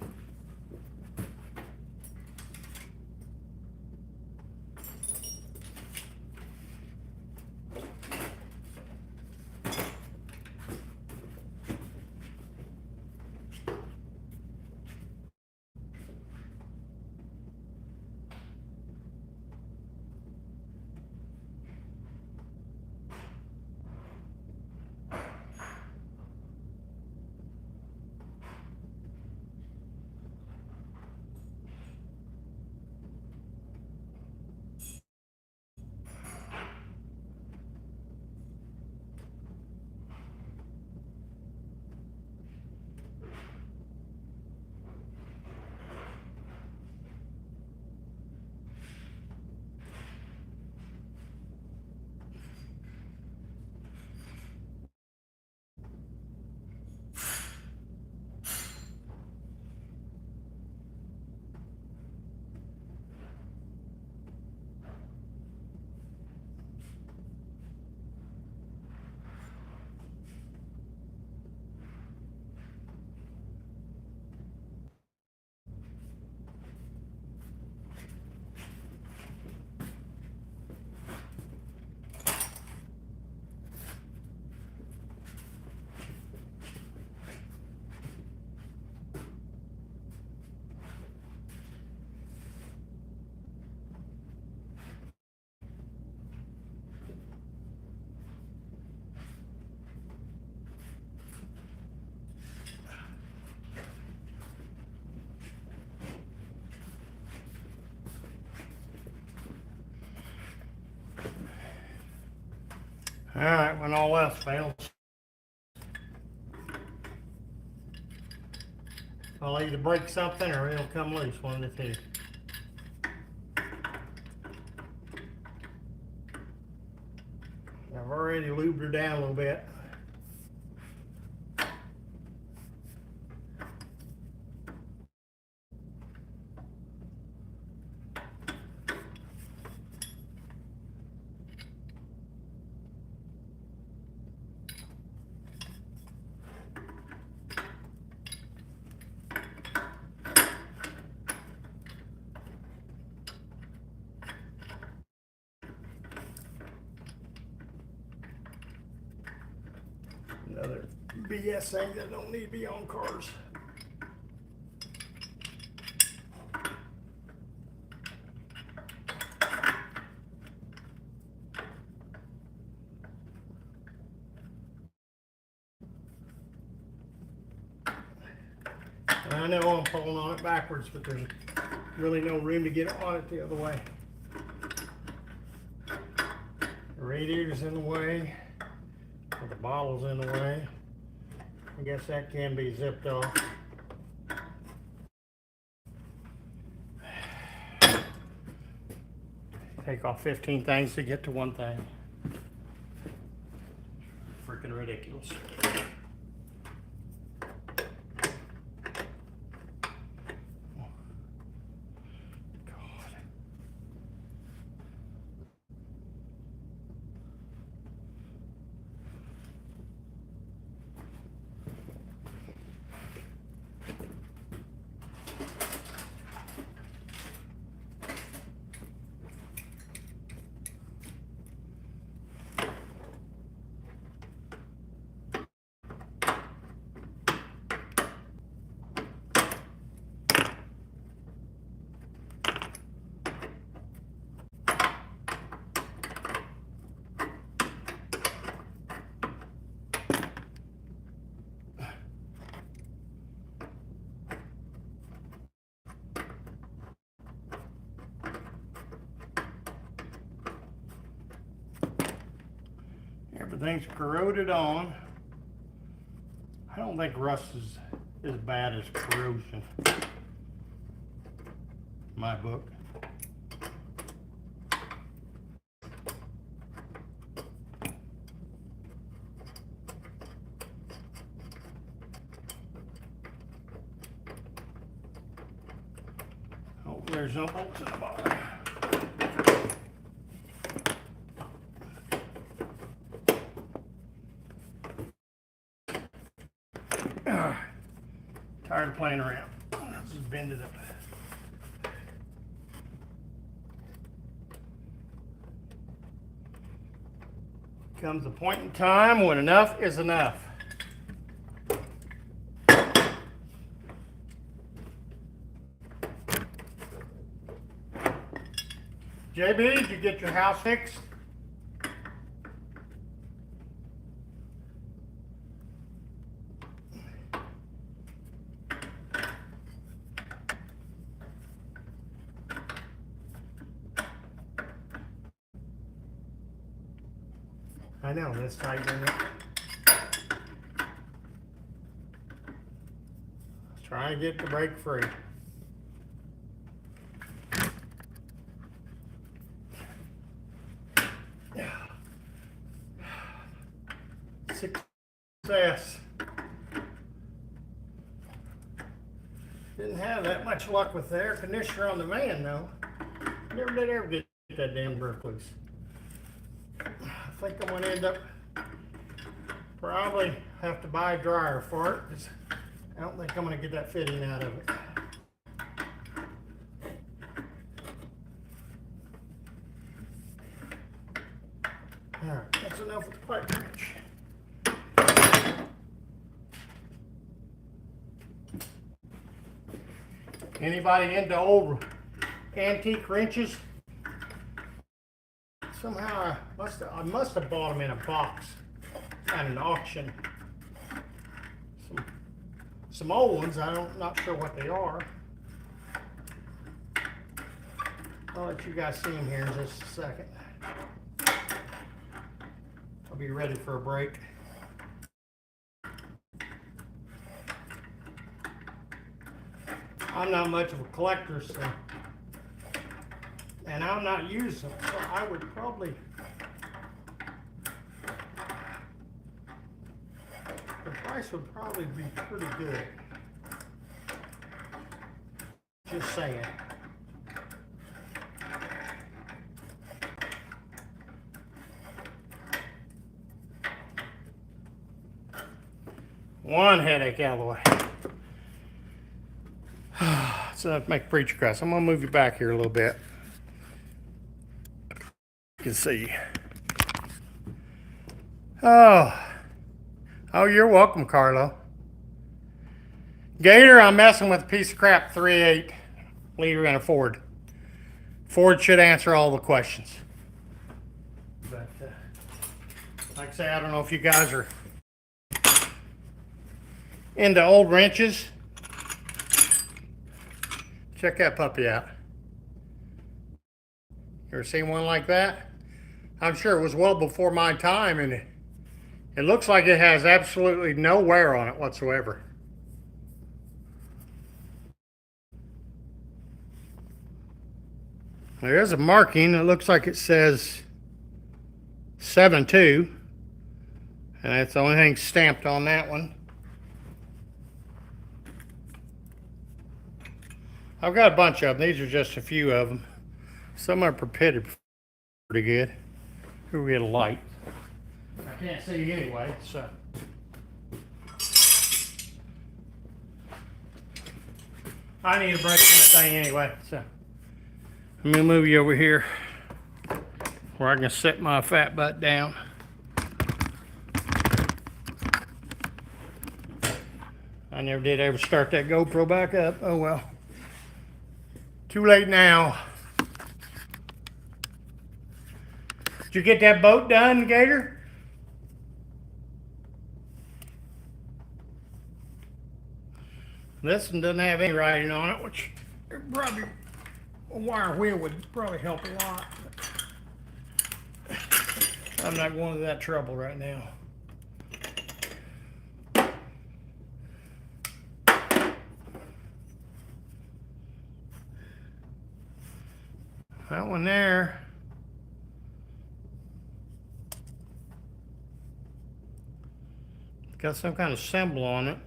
All right, when all else fails, I'll either break something or it'll come loose, one of the two. I've already lubed her down a little bit. Another BS thing that don't need to be on cars. I know I'm pulling on it backwards, but there's really no room to get on it the other way. The radiator's in the way, or the bottle's in the way. I guess that can be zipped off. Take off 15 things to get to one thing. Freaking ridiculous. Everything's corroded on. I don't think rust is as bad as corrosion. My book. there's no bolts in the bottom. Tired of playing around. Let's just bend it up. Comes a point in time when enough is enough. JB, did you get your house fixed? I know, that's tightening it. Try to get the brake free. Success. Didn't have that much luck with the air conditioner on the van though. Never did ever get that damn brake loose. I think I'm gonna end up probably have to buy a dryer for it, because I don't think I'm gonna get that fitting out of it. Alright, that's enough with the pipe wrench. Anybody into old antique wrenches? Somehow I must have bought them in a box at an auction. Some old ones, not sure what they are. I'll let you guys see them here in just a second. I'll be ready for a break. I'm not much of a collector, so, and I'm not using them, so I would probably, the price would probably be pretty good. Just saying. One headache out of the way. So that make preacher cry. So I'm gonna move you back here a little bit. You can see. Oh, you're welcome, Carlo. Gator, I'm messing with a piece of crap 3.8 liter in a Ford. Ford should answer all the questions. But like I say, I don't know if you guys are into old wrenches. Check that puppy out. You ever seen one like that? I'm sure it was well before my time, and it looks like it has absolutely no wear on it whatsoever. There is a marking. It looks like it says 7.2, and that's the only thing stamped on that one. I've got a bunch of them. These are just a few of them. Some are pitted pretty good. Here we get a light. I can't see anyway, so. I need a break on that thing anyway, so. Let me move you over here where I can set my fat butt down. I never did ever start that GoPro back up. Oh well. Too late now. Did you get that boat done, Gator? This one doesn't have any writing on it, which probably a wire wheel would probably help a lot. I'm not going to that trouble right now. That one there. Got some kind of symbol on it.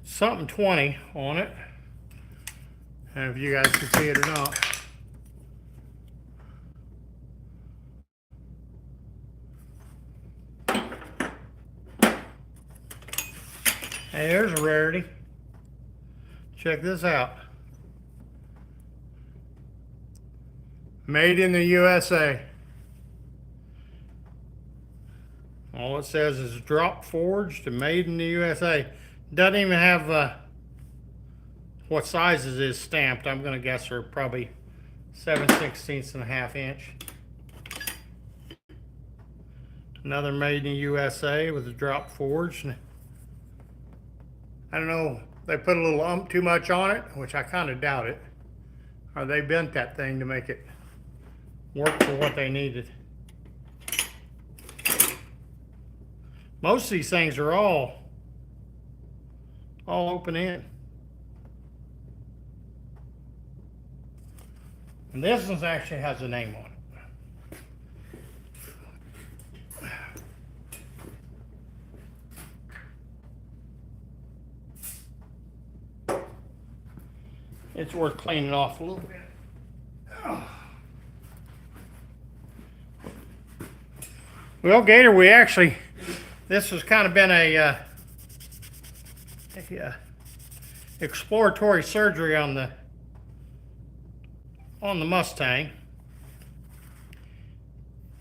something 20 on it. And if you guys can see it or not. Hey, there's a rarity. Check this out. Made in the USA. All it says is drop forged and made in the USA. Doesn't even have what sizes is stamped. I'm going to guess they're probably 7/16 and a half inch. Another made in the USA with a drop forged. I don't know, they put a little too much on it, which I kind of doubt it. Or they bent that thing to make it work for what they needed. Most of these things are all open end. And this one actually has a name on it. It's worth cleaning off a little bit. Well, Gator, this has kind of been a exploratory surgery on the Mustang.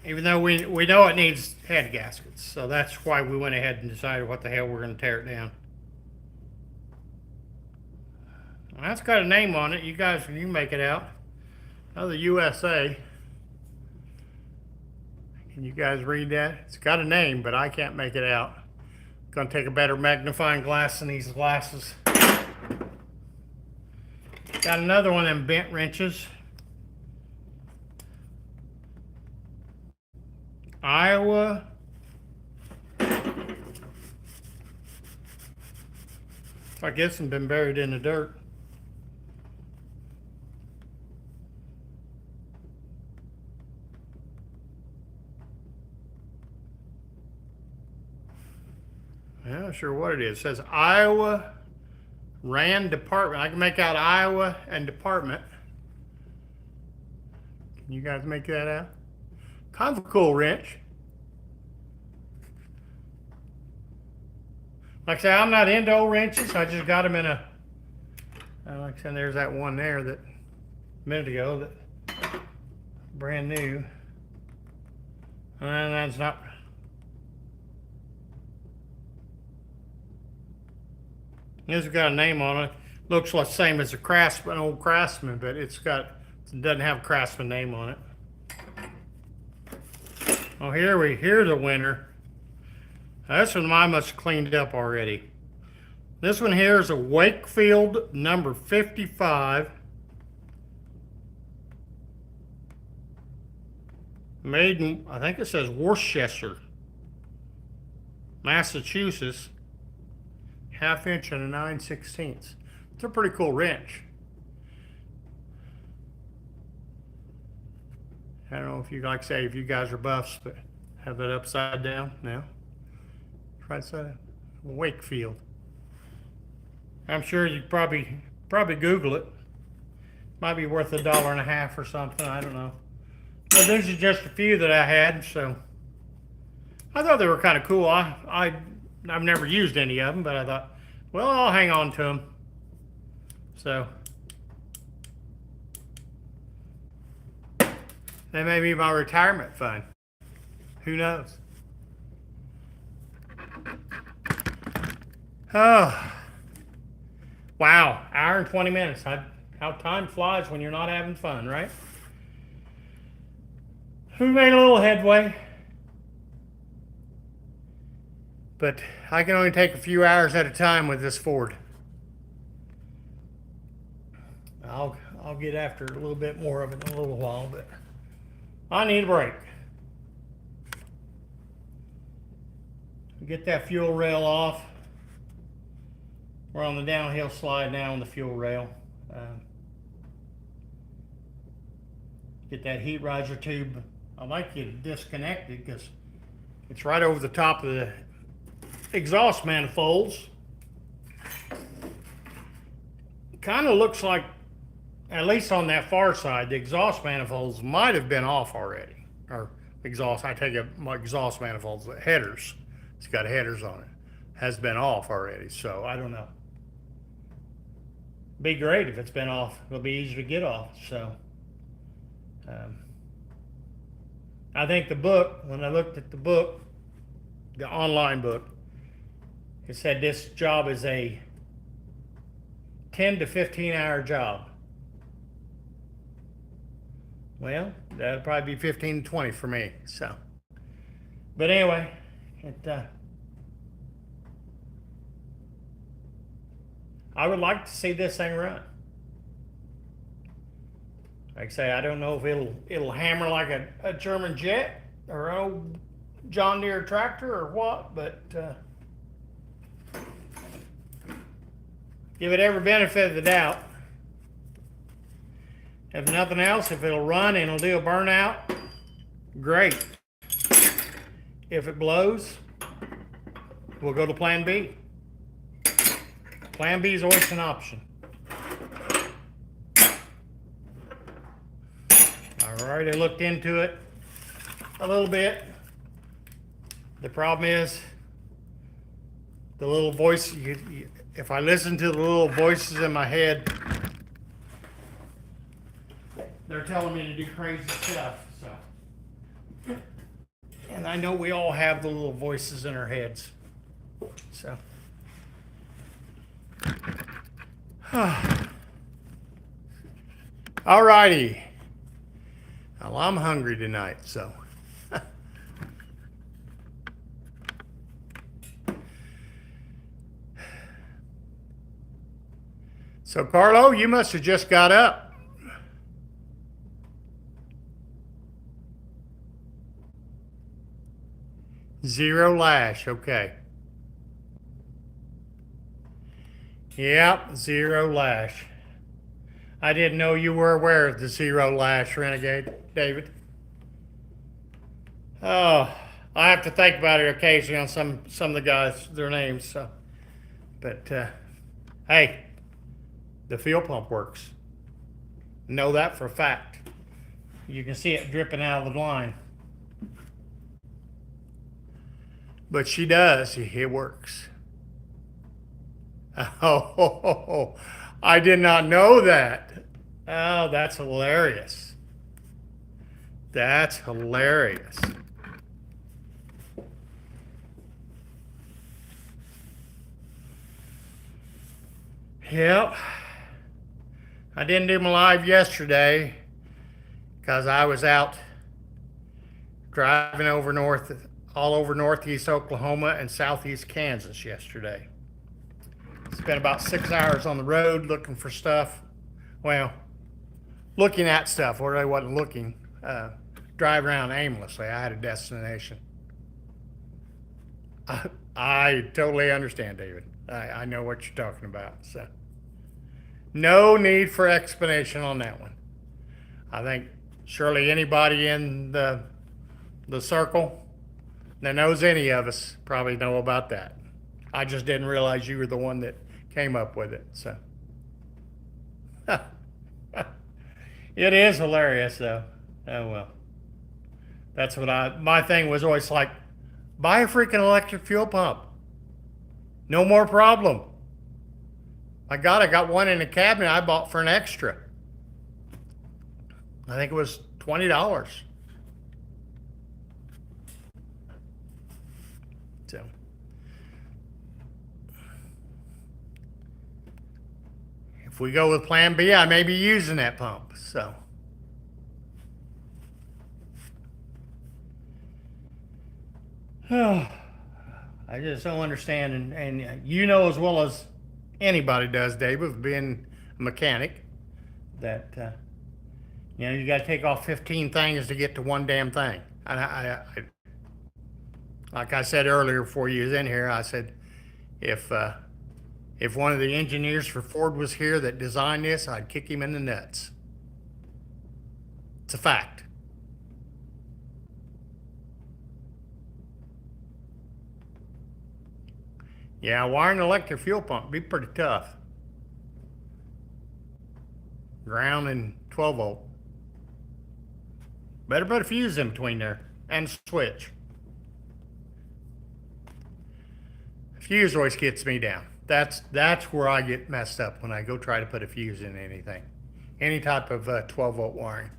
Even though we know it needs head gaskets, so that's why we went ahead and decided what the hell we're going to tear it down. Well, that's got a name on it. You guys, you can make it out. Oh, the USA. Can you guys read that? It's got a name, but I can't make it out. Gonna take a better magnifying glass than these glasses. Got another one of them bent wrenches. Iowa. I guess it's been buried in the dirt. I'm not sure what it is. It says Iowa Rand Department. I can make out Iowa and Department. Can you guys make that out? Kind of a cool wrench. Like I say, I'm not into old wrenches. I just got them in a, like I said, there's that one there that a minute ago that brand new. And that's not. This has got a name on it. Looks like the same as a Craftsman, old Craftsman, but it doesn't have a Craftsman name on it. Oh, here's a winner. This one I must have cleaned up already. This one here is a Wakefield number 55. Made in, I think it says Worcester, Massachusetts. 1/2 inch and a 9/16. It's a pretty cool wrench. I don't know if you like say if you guys are buffs, but have that upside down now. Right side. Wakefield. I'm sure you probably Google it. Might be worth $1.50 or something. I don't know. But these are just a few that I had, so I thought they were kind of cool. I've never used any of them, but I thought, well, I'll hang on to them. So that may be my retirement fund. Who knows? Oh, wow, hour and 20 minutes. How time flies when you're not having fun, right? We made a little headway. But I can only take a few hours at a time with this Ford. I'll get after a little bit more of it in a little while, but I need a break. Get that fuel rail off. We're on the downhill slide now on the fuel rail. Get that heat riser tube. I'd like you to disconnect it because it's right over the top of the exhaust manifolds. kind of looks like, at least on that far side, the exhaust manifolds might have been off already. Or exhaust, I take it, my exhaust manifolds, the headers, it's got headers on it, has been off already. So I don't know. Be great if it's been off. It'll be easy to get off. So um, I think the book, when I looked at the book, the online book, it said this job is a 10 to 15 hour job. Well, that'll probably be 15 to 20 for me. So, but anyway, I would like to see this thing run. Like I say, I don't know if it'll hammer like a German jet or an old John Deere tractor or what, but give it every benefit of the doubt. If nothing else, if it'll run and it'll do a burnout, great. If it blows, we'll go to plan B. Plan B is always an option. All right, I looked into it a little bit. The problem is the little voice, if I listen to the little voices in my head, they're telling me to do crazy stuff. So, and I know we all have the little voices in our heads. So, all righty. Well, I'm hungry tonight, so. So, Carlo, you must have just got up. Zero lash, okay. Yep, zero lash. I didn't know you were aware of the zero lash, Renegade, David. Oh, I have to think about it occasionally on some of the guys, their names. So, but hey, the fuel pump works. Know that for a fact. You can see it dripping out of the line. But she does. It works. Oh, I did not know that. Oh, that's hilarious. That's hilarious. Yep. I didn't do my live yesterday because I was out driving all over northeast Oklahoma and southeast Kansas yesterday. Spent about 6 hours on the road looking for stuff. Well, looking at stuff, or I wasn't looking. Drive around aimlessly. I had a destination. I totally understand, David. I know what you're talking about. So, no need for explanation on that one. I think surely anybody in the circle that knows any of us probably know about that. I just didn't realize you were the one that came up with it. So, it is hilarious, though. Oh well. That's what my thing was always like, buy a freaking electric fuel pump. No more problem. My God, I got one in the cabinet I bought for an extra. I think it was $20. So, if we go with plan B, I may be using that pump. So, I just don't understand, and you know as well as anybody does, Dave, of being a mechanic, that you got to take off 15 things to get to one damn thing. Like I said earlier before you was in here, I said if one of the engineers for Ford was here that designed this, I'd kick him in the nuts. It's a fact. Yeah, wiring an electric fuel pump would be pretty tough. ground and 12 volt. Better put a fuse in between there and switch. Fuse always gets me down. That's where I get messed up when I go try to put a fuse in anything. Any type of 12 volt wiring.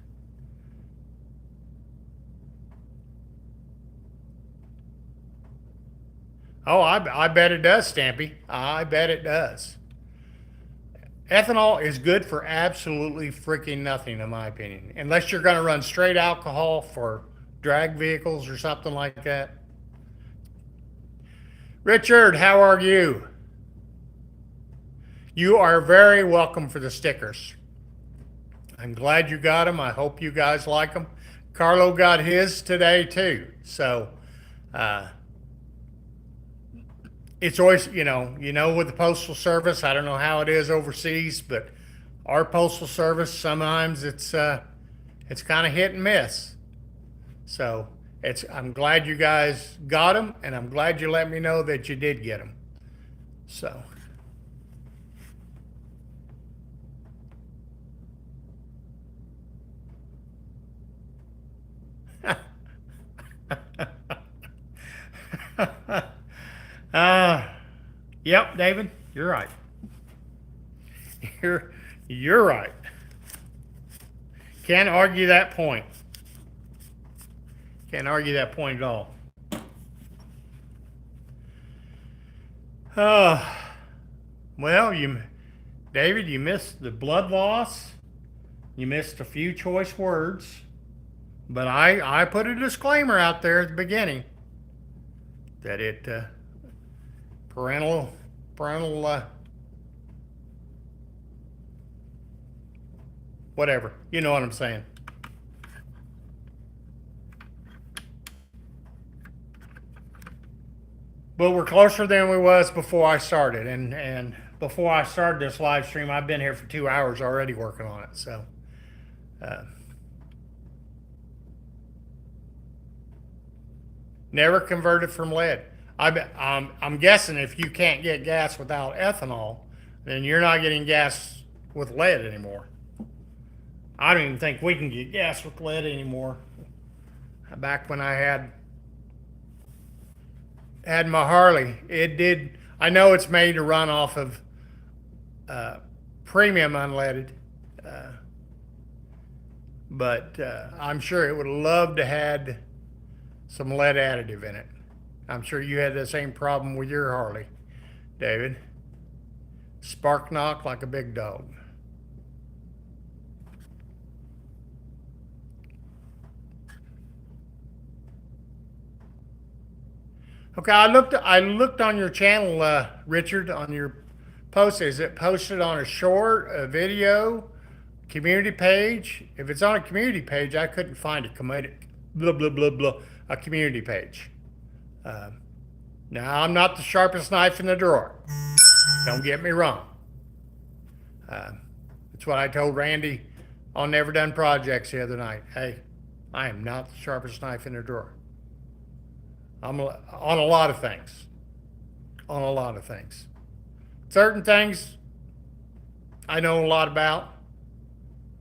Oh, I bet it does, Stampy. I bet it does. Ethanol is good for absolutely freaking nothing, in my opinion. Unless you're going to run straight alcohol for drag vehicles or something like that. Richard, how are you? You are very welcome for the stickers. I'm glad you got them. I hope you guys like them. Carlo got his today too. So, it's always, with the Postal Service, I don't know how it is overseas, but our Postal Service, sometimes it's kind of hit and miss. So I'm glad you guys got them, and I'm glad you let me know that you did get them. So. Yep, David, you're right. You're right. Can't argue that point. Can't argue that point at all. Well, David, you missed the blood loss. You missed a few choice words, but I put a disclaimer out there at the beginning that it parental whatever, you know what I'm saying. But we're closer than we was before I started, and before I started this live stream, I've been here for 2 hours already working on it. So never converted from lead. I'm guessing if you can't get gas without ethanol, then you're not getting gas with lead anymore. I don't even think we can get gas with lead anymore. Back when I had my Harley, it did. I know it's made to run off of premium unleaded, but I'm sure it would love to had some lead additive in it. I'm sure you had the same problem with your Harley, David. Spark knock like a big dog. Okay, I looked on your channel, Richard, on your post. Is it posted on a short, a video, community page? If it's on a community page, I couldn't find it. Blah blah blah blah. A community page. Now, I'm not the sharpest knife in the drawer. Don't get me wrong. That's what I told Randy on Never Done Projects the other night. Hey, I am not the sharpest knife in the drawer. I'm on a lot of things. On a lot of things. Certain things I know a lot about,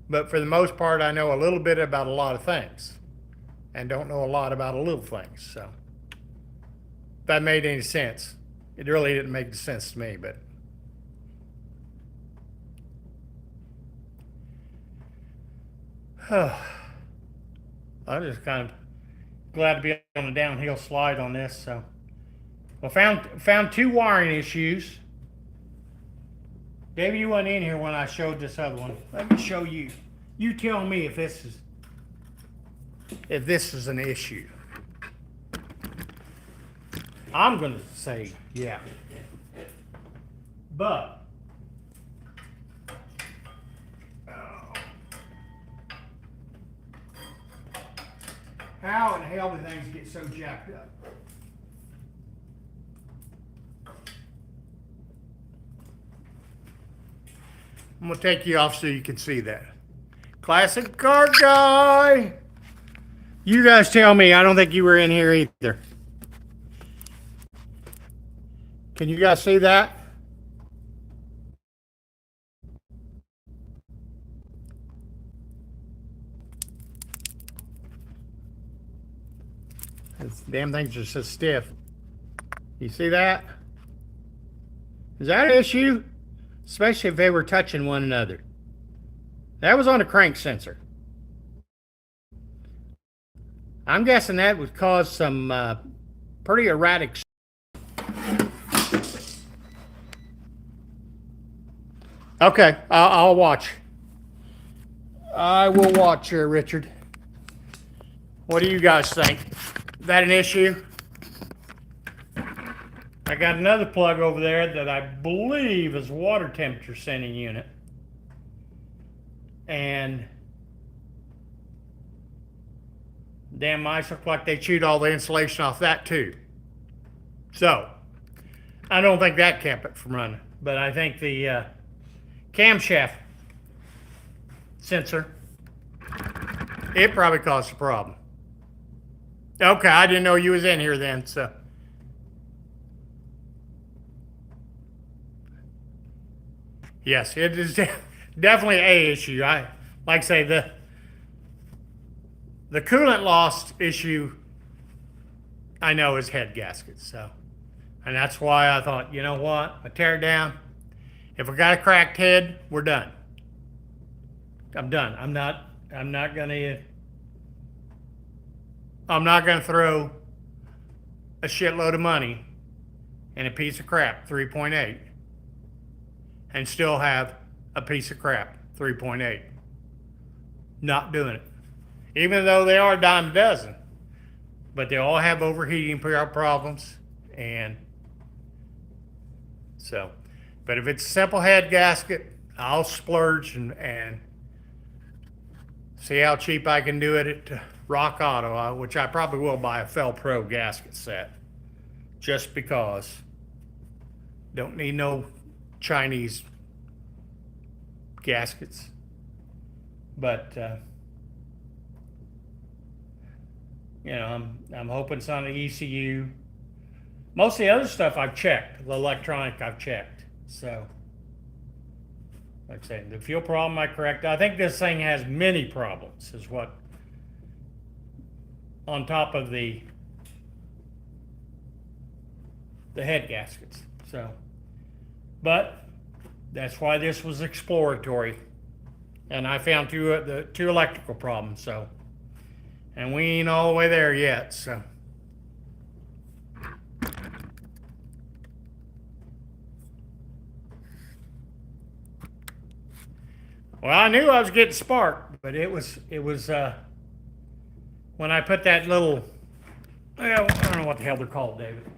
but for the most part, I know a little bit about a lot of things and don't know a lot about a little things. So, if that made any sense. It really didn't make sense to me, but I'm just kind of glad to be on a downhill slide on this. So, well, found 2 wiring issues. David, you weren't in here when I showed this other one. Let me show you. You tell me if this is an issue. I'm going to say yeah. But how in hell do things get so jacked up? I'm going to take you off so you can see that. Classic car guy. You guys tell me. I don't think you were in here either. Can you guys see that? This damn thing's just so stiff. You see that? Is that an issue? Especially if they were touching one another. That was on a crank sensor. I'm guessing that would cause some pretty erratic. Okay, I'll watch. I will watch here, Richard. What do you guys think? Is that an issue? I got another plug over there that I believe is a water temperature sending unit. And damn mice look like they chewed all the insulation off that too. So, I don't think that kept it from running. But I think the camshaft sensor, it probably caused a problem. Okay, I didn't know you was in here then, so. Yes, it is definitely a issue. Like I say, the coolant loss issue, I know, is head gaskets. So, and that's why I thought, you know what, I tear it down. If I got a cracked head, we're done. I'm done. I'm not gonna throw a shitload of money in a piece of crap 3.8 and still have a piece of crap 3.8. Not doing it. Even though they are a dime a dozen, but they all have overheating problems, and so. But if it's a simple head gasket, I'll splurge and see how cheap I can do it at Rock Auto, which I probably will buy a Fel Pro gasket set, just because. Don't need no Chinese gaskets. But you know, I'm hoping it's on the ECU. Most of the other stuff I've checked, the electronic I've checked. So, like I say, the fuel problem I correct. I think this thing has many problems, is what, on top of the head gaskets. So, but that's why this was exploratory, and I found two electrical problems. So, and we ain't all the way there yet. So. Well, I knew I was getting sparked, but it was when I put that little, well, I don't know what the hell they're called, David.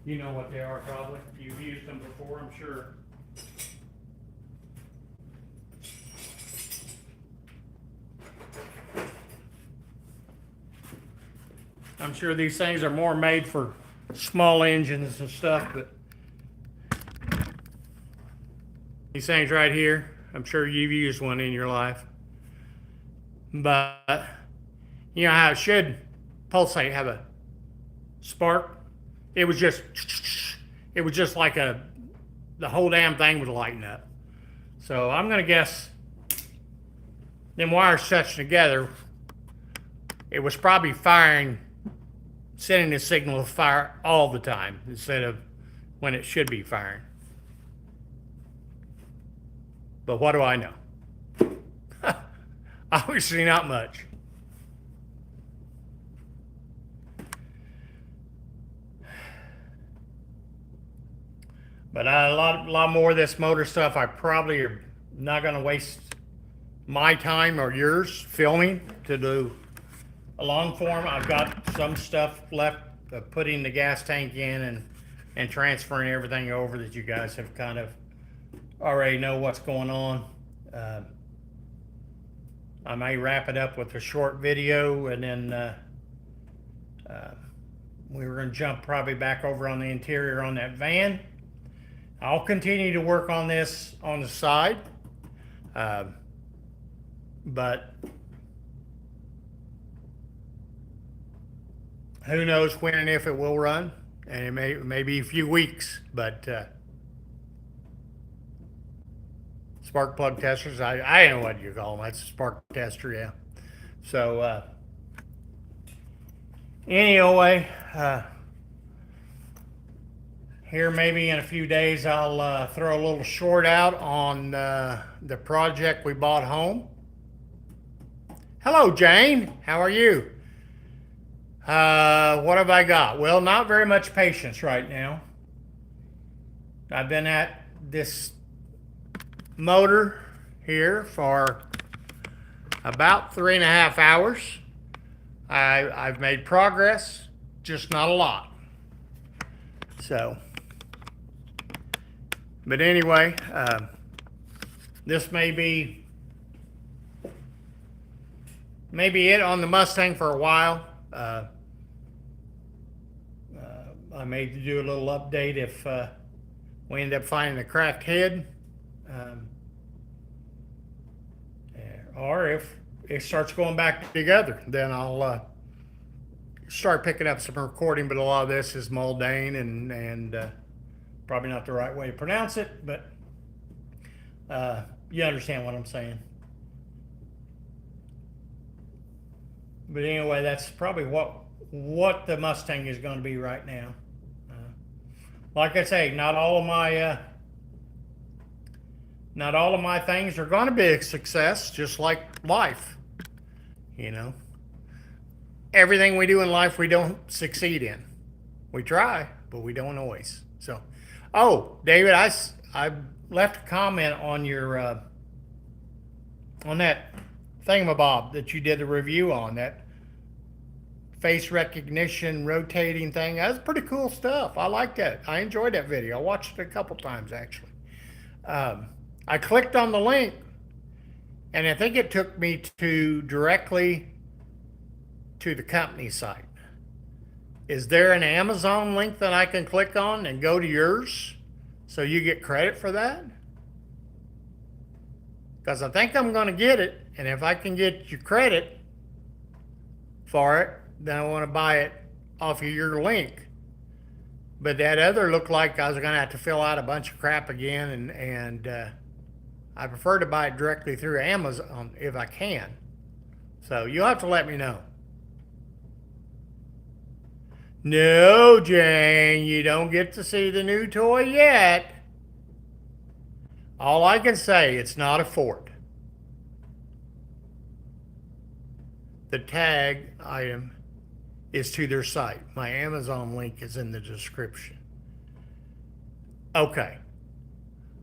You know what they are probably. You've used them before, I'm sure. I'm sure these things are more made for small engines and stuff, but these things right here, I'm sure you've used one in your life. But you know how it should pulsate, have a spark? It was just like the whole damn thing would lighten up. So I'm gonna guess them wires touching together, it was probably sending the signal of fire all the time instead of when it should be firing. But what do I know? Obviously not much. But a lot more of this motor stuff, I probably am not going to waste my time or yours filming to do a long form. I've got some stuff left of putting the gas tank in and transferring everything over that you guys have kind of already know what's going on. I may wrap it up with a short video, and then we were going to jump probably back over on the interior on that van. I'll continue to work on this on the side, but who knows when and if it will run, and it may be a few weeks, but spark plug testers, I know what you call them. That's a spark tester, yeah. So Anyway, here maybe in a few days I'll throw a little short out on the project we bought home. Hello, Jane. How are you? What have I got? Well, not very much patience right now. I've been at this motor here for about 3.5 hours. I've made progress, just not a lot. So, but anyway, this may be it on the Mustang for a while. I may do a little update if we end up finding a cracked head, or if it starts going back together, then I'll start picking up some recording. But a lot of this is Maldane and probably not the right way to pronounce it, but you understand what I'm saying. But anyway, that's probably what the Mustang is going to be right now. Like I say, not all of my things are going to be a success, just like life. You know, everything we do in life, we don't succeed in. We try, but we don't always. So, oh, David, I left a comment on your on that thingamabob that you did a review on, that face recognition rotating thing. That's pretty cool stuff. I like that. I enjoyed that video. I watched it a couple times actually. I clicked on the link and I think it took me directly to the company site. Is there an Amazon link that I can click on and go to yours so you get credit for that? Because I think I'm going to get it, and if I can get you credit for it, then I want to buy it off of your link. But that other looked like I was going to have to fill out a bunch of crap again, and I prefer to buy it directly through Amazon if I can. So you'll have to let me know. No, Jane, you don't get to see the new toy yet. All I can say, it's not a Ford. The tag item is to their site. My Amazon link is in the description. Okay.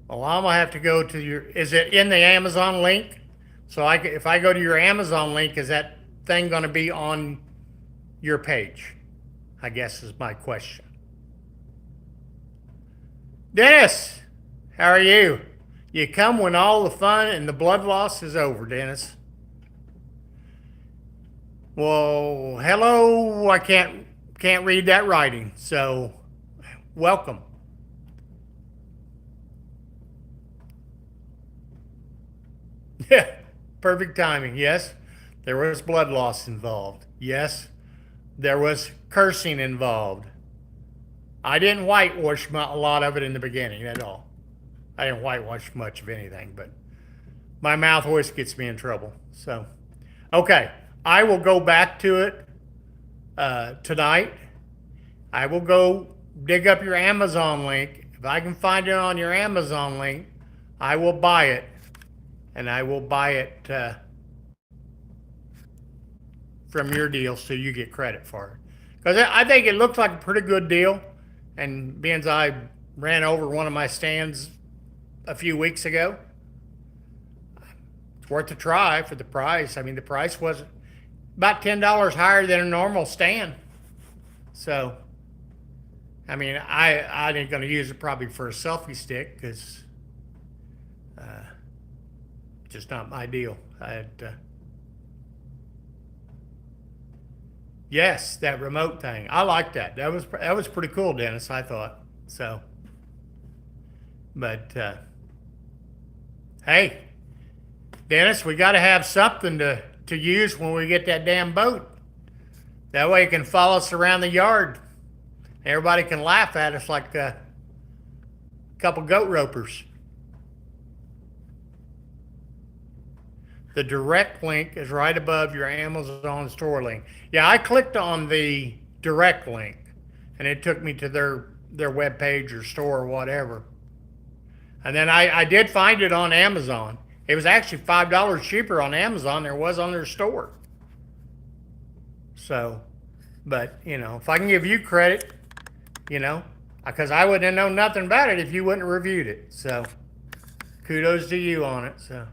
Well, I'm gonna have to go to your. Is it in the Amazon link? So if I go to your Amazon link, is that thing gonna be on your page? I guess is my question. Dennis, how are you? You come when all the fun and the blood loss is over, Dennis. Well, hello. I can't read that writing, so welcome. Yeah, perfect timing. Yes, there was blood loss involved. Yes, there was cursing involved. I didn't whitewash a lot of it in the beginning at all. I didn't whitewash much of anything, but my mouth always gets me in trouble. So, okay, I will go back to it tonight. I will go dig up your Amazon link. If I can find it on your Amazon link, I will buy it. And I will buy it from your deal so you get credit for it. Because I think it looks like a pretty good deal. And being as I ran over one of my stands a few weeks ago, it's worth a try for the price. I mean, the price was about $10 higher than a normal stand. So, I mean, I ain't going to use it probably for a selfie stick because just not my deal. Yes, that remote thing. I like that. That was pretty cool, Dennis. I thought so. But hey, Dennis, we got to have something to use when we get that damn boat. That way it can follow us around the yard. Everybody can laugh at us like a couple goat ropers. The direct link is right above your Amazon store link. Yeah, I clicked on the direct link, and it took me to their web page or store or whatever. And then I did find it on Amazon. It was actually $5 cheaper on Amazon than it was on their store. So, but if I can give you credit, because I wouldn't have known nothing about it if you wouldn't have reviewed it. So, kudos to you on it. So.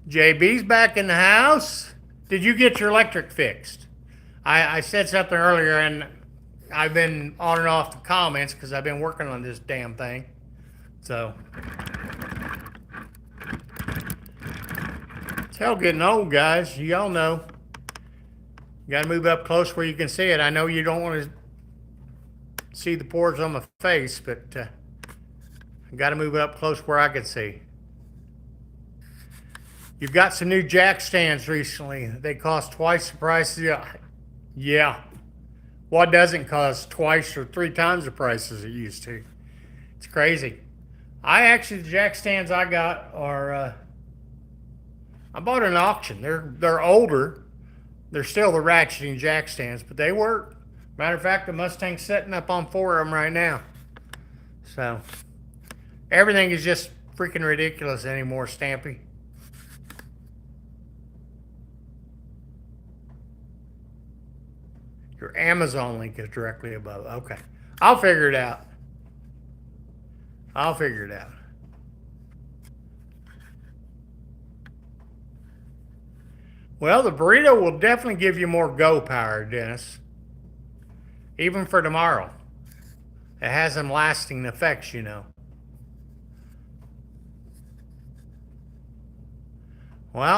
JB's back in the house. Did you get your electric fixed? I said something earlier, and I've been on and off the comments because I've been working on this damn thing. So, it's hell getting old, guys. Y'all know. You got to move up close where you can see it. I know you don't want to see the pores on my face, but I got to move up close where I can see. You've got some new jack stands recently. They cost twice the price. Yeah. What doesn't cost twice or three times the price as it used to? It's crazy. The jack stands I got are, I bought an auction. They're older. They're still the ratcheting jack stands, but they work. Matter of fact, the Mustang's setting up on 4 of them right now. So, everything is just freaking ridiculous anymore, Stampy. Your Amazon link is directly above. Okay. I'll figure it out. Well, the burrito will definitely give you more go power, Dennis. Even for tomorrow. It has some lasting effects, Well,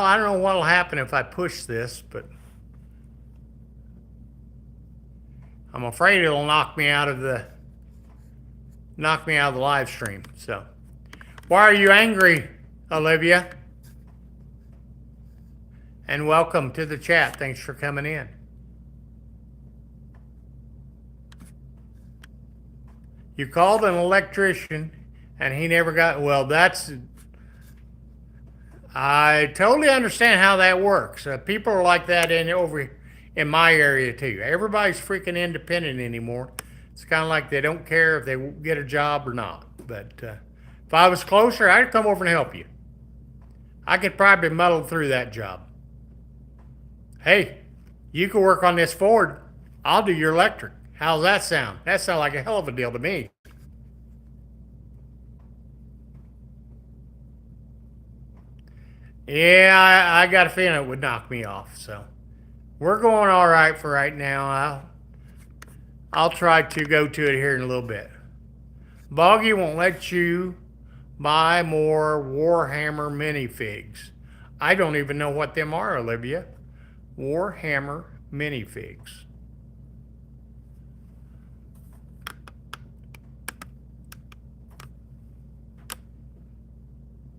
I don't know what'll happen if I push this, but I'm afraid it'll knock me out of the live stream. So, why are you angry, Olivia? And welcome to the chat. Thanks for coming in. You called an electrician and he never got, well, I totally understand how that works. People are like that over in my area too. Everybody's freaking independent anymore. It's kind of like they don't care if they get a job or not. But if I was closer, I'd come over and help you. I could probably muddle through that job. Hey, you can work on this Ford. I'll do your electric. How's that sound? That sounds like a hell of a deal to me. Yeah, I got a feeling it would knock me off. So we're going all right for right now. I'll try to go to it here in a little bit. Boggy won't let you buy more Warhammer minifigs. I don't even know what them are, Olivia. Warhammer minifigs.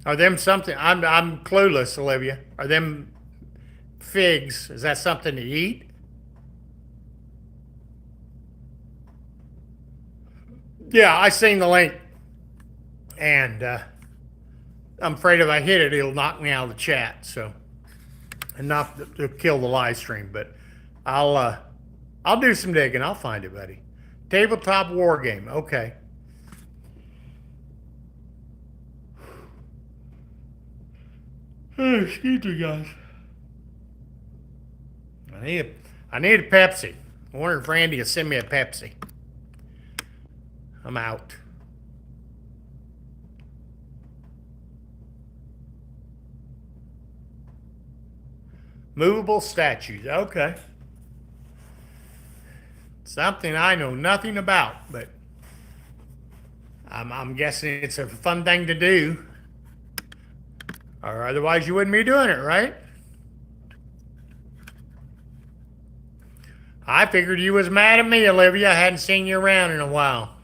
Are them something? I'm clueless, Olivia. Are them figs? Is that something to eat? Yeah, I seen the link, and I'm afraid if I hit it, it'll knock me out of the chat. So, and not to kill the live stream, but I'll do some digging. I'll find it, buddy. Tabletop war game. Okay. Excuse me, guys. I need a Pepsi. I wonder if Randy will send me a Pepsi. I'm out. Movable statues. Okay. Something I know nothing about, but I'm guessing it's a fun thing to do. Or otherwise you wouldn't be doing it, right? I figured you was mad at me, Olivia. I hadn't seen you around in a while.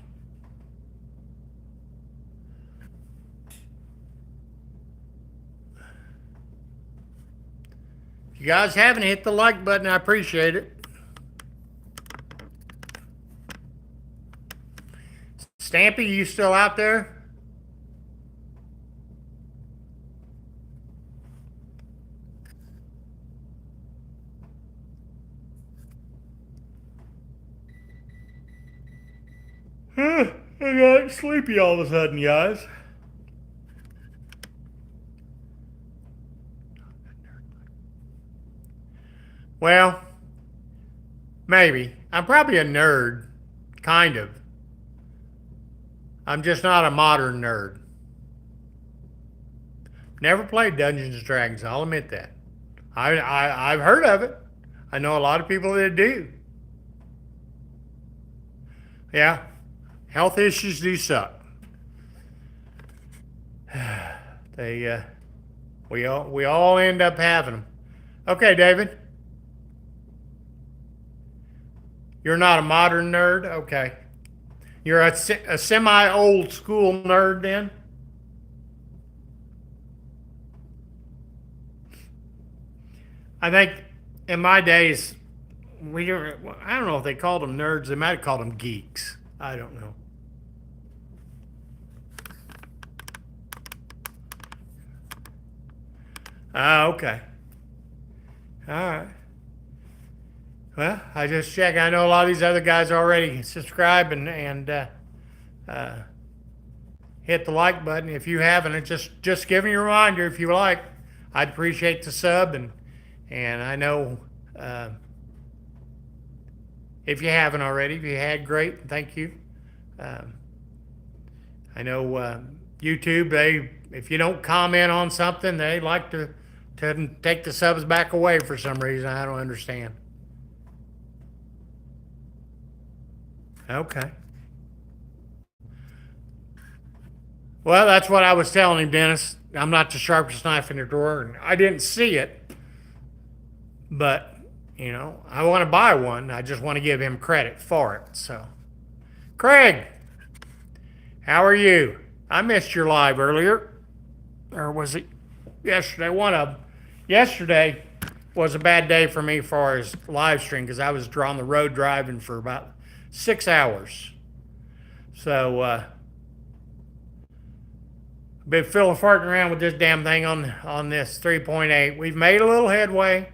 If you guys haven't hit the like button, I appreciate it. Stampy, you still out there? I got sleepy all of a sudden, guys. Well, maybe. I'm probably a nerd. Kind of. I'm just not a modern nerd. Never played Dungeons and Dragons, I'll admit that. I've heard of it. I know a lot of people that do. Yeah, health issues do suck. They, we all end up having them. Okay, David. You're not a modern nerd? Okay. You're a semi old school nerd then? I think in my days, I don't know if they called them nerds. They might have called them geeks. I don't know. Ah, okay. All right. Well, I just check. I know a lot of these other guys already subscribe and hit the like button. If you haven't, just give me a reminder if you like. I'd appreciate the sub and I know if you haven't already, if you had, great, thank you. Um, I know YouTube. If you don't comment on something, they like to take the subs back away for some reason. I don't understand. Okay. Well, that's what I was telling him, Dennis. I'm not the sharpest knife in the drawer, and I didn't see it, but I want to buy one. I just want to give him credit for it. So, Craig, how are you? I missed your live earlier, or was it yesterday? One of them. Yesterday was a bad day for me as far as live stream because I was on the road driving for about 6 hours. So, been farting around with this damn thing on this 3.8. We've made a little headway.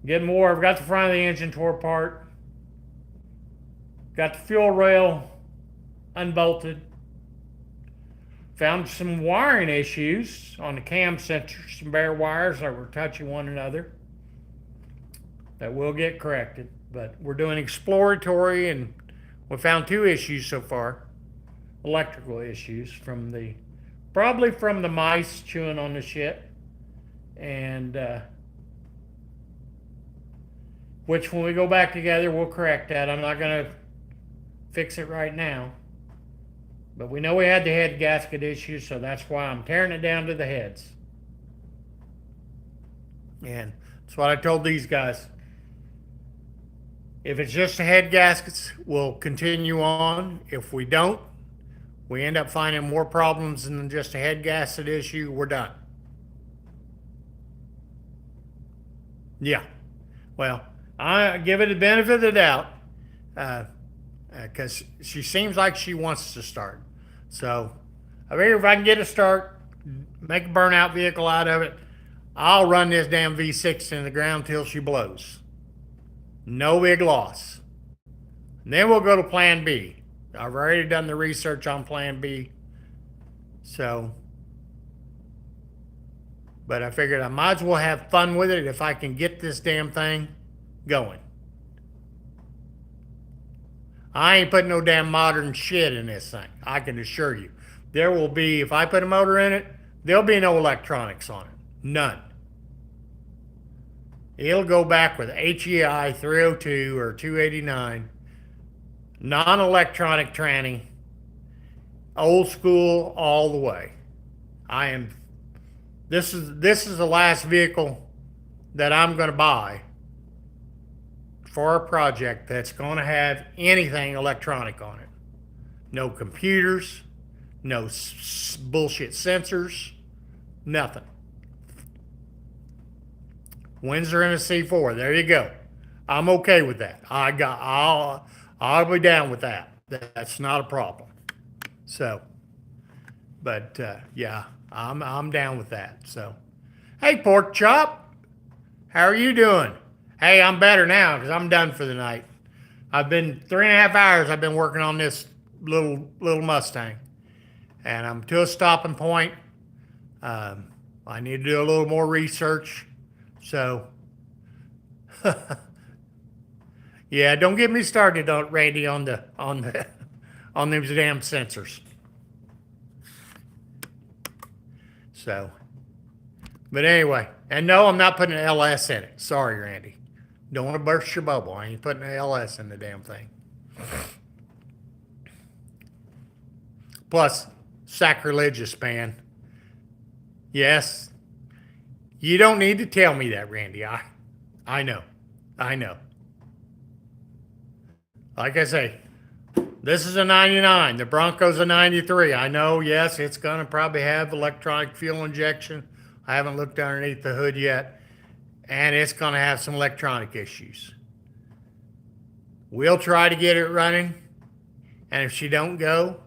Getting more. I've got the front of the engine tore apart. Got the fuel rail unbolted. Found some wiring issues on the cam sensors, some bare wires that were touching one another. That will get corrected. But we're doing exploratory, and we found two issues so far. Electrical issues probably from the mice chewing on the shit. And which when we go back together, we'll correct that. I'm not going to fix it right now. But we know we had the head gasket issues, so that's why I'm tearing it down to the heads. And that's what I told these guys. If it's just the head gaskets, we'll continue on. If we don't, we end up finding more problems than just a head gasket issue, we're done. Yeah. Well, I give it the benefit of the doubt because she seems like she wants to start. So I figure if I can get a start, make a burnout vehicle out of it, I'll run this damn V6 in the ground till she blows. No big loss. And then we'll go to plan B. I've already done the research on plan B. So, but I figured I might as well have fun with it if I can get this damn thing going. I ain't putting no damn modern shit in this thing. I can assure you. There will be, if I put a motor in it, there'll be no electronics on it. None. It'll go back with HEI 302 or 289, non-electronic tranny, old school all the way. This is the last vehicle that I'm going to buy for a project that's going to have anything electronic on it. No computers, no bullshit sensors, nothing. Windsor and a C4. There you go. I'm okay with that. I'll be down with that. That's not a problem. So, but yeah, I'm down with that. So, hey, pork chop, how are you doing? Hey, I'm better now because I'm done for the night. I've been 3.5 hours. I've been working on this little Mustang, and I'm to a stopping point. Um, I need to do a little more research. So, yeah, don't get me started, on Randy, on the on those damn sensors. So, but anyway, and no, I'm not putting an LS in it. Sorry, Randy. Don't want to burst your bubble. I ain't putting an LS in the damn thing. Plus, sacrilegious, man. Yes, you don't need to tell me that, Randy. I know. I know. Like I say, this is a 99. The Bronco's a 93. I know, yes, it's going to probably have electronic fuel injection. I haven't looked underneath the hood yet. And it's going to have some electronic issues. We'll try to get it running. And if she don't go,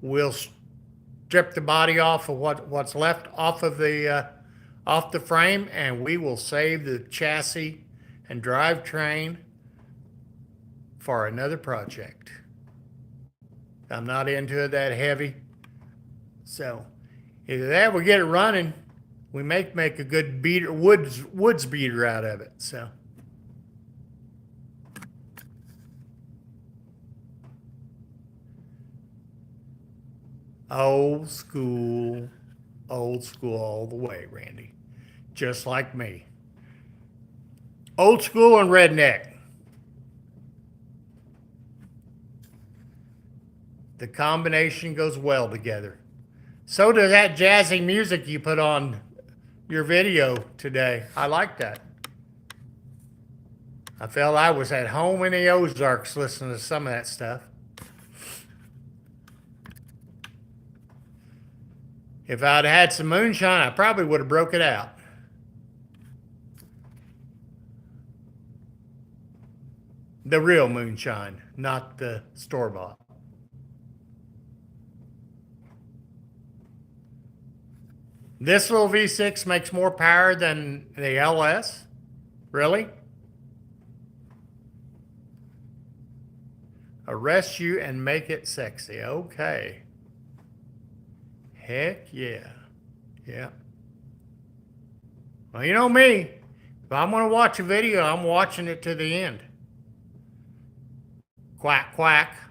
we'll strip the body off of what's left off the frame, and we will save the chassis and drivetrain for another project. I'm not into it that heavy. So either that, we get it running, we make a good beater, woods beater out of it. So old school all the way, Randy. Just like me. Old school and redneck. The combination goes well together. So does that jazzy music you put on your video today. I like that. I felt I was at home in the Ozarks listening to some of that stuff. If I'd had some moonshine, I probably would have broke it out. The real moonshine, not the store-bought. This little V6 makes more power than the LS? Really? Arrest you and make it sexy. Okay. Heck yeah. Yeah. Well, you know me. If I'm going to watch a video, I'm watching it to the end. Quack, quack.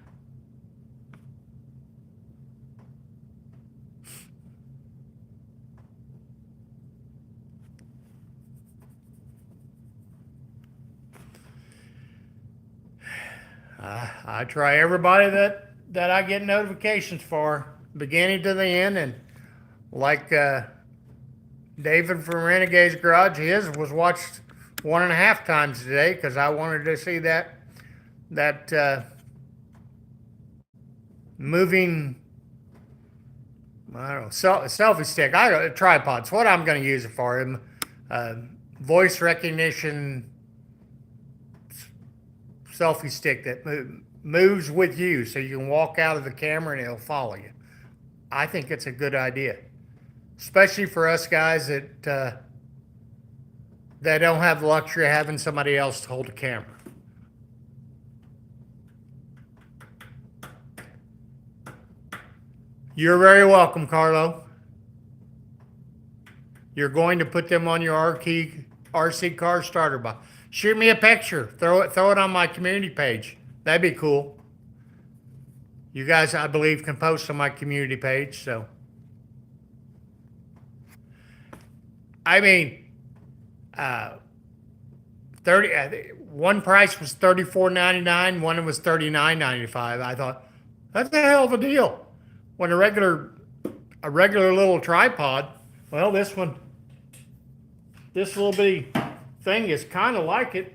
I try everybody that I get notifications for, beginning to the end, and like David from Renegade's Garage, his was watched 1.5 times today because I wanted to see that moving, I don't know, selfie stick. Tripods. What I'm going to use it for? Voice recognition selfie stick that moves with you, so you can walk out of the camera and it'll follow you. I think it's a good idea, especially for us guys that don't have the luxury of having somebody else to hold the camera. You're very welcome, Carlo. You're going to put them on your RC car starter box. Shoot me a picture. Throw it on my community page. That'd be cool. You guys, I believe, can post on my community page. So, I mean, 1 price was $34.99. One was $39.95. I thought that's a hell of a deal. When a regular little tripod, well, this little bitty thing is kind of like it,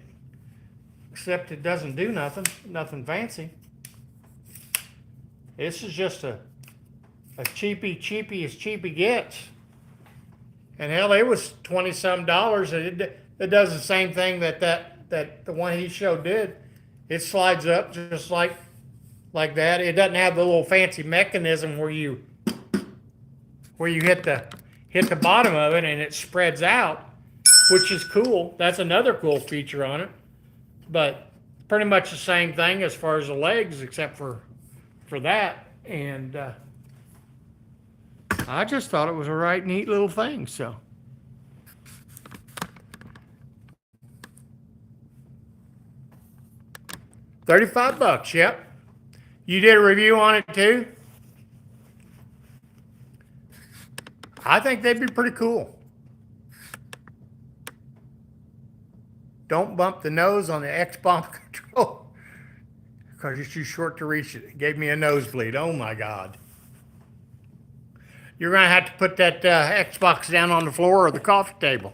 except it doesn't do nothing fancy. This is just a cheapy as cheapy gets. And hell, it was $20-some. It does the same thing that that the one he showed did, it slides up just like that. It doesn't have the little fancy mechanism where you hit the bottom of it and it spreads out, which is cool. That's another cool feature on it. But pretty much the same thing as far as the legs, except for that. And I just thought it was a right neat little thing. So. $35, yep. You did a review on it too? I think they'd be pretty cool. Don't bump the nose on the X-bomb control because it's too short to reach it. It gave me a nosebleed. Oh my God. You're going to have to put that Xbox down on the floor or the coffee table.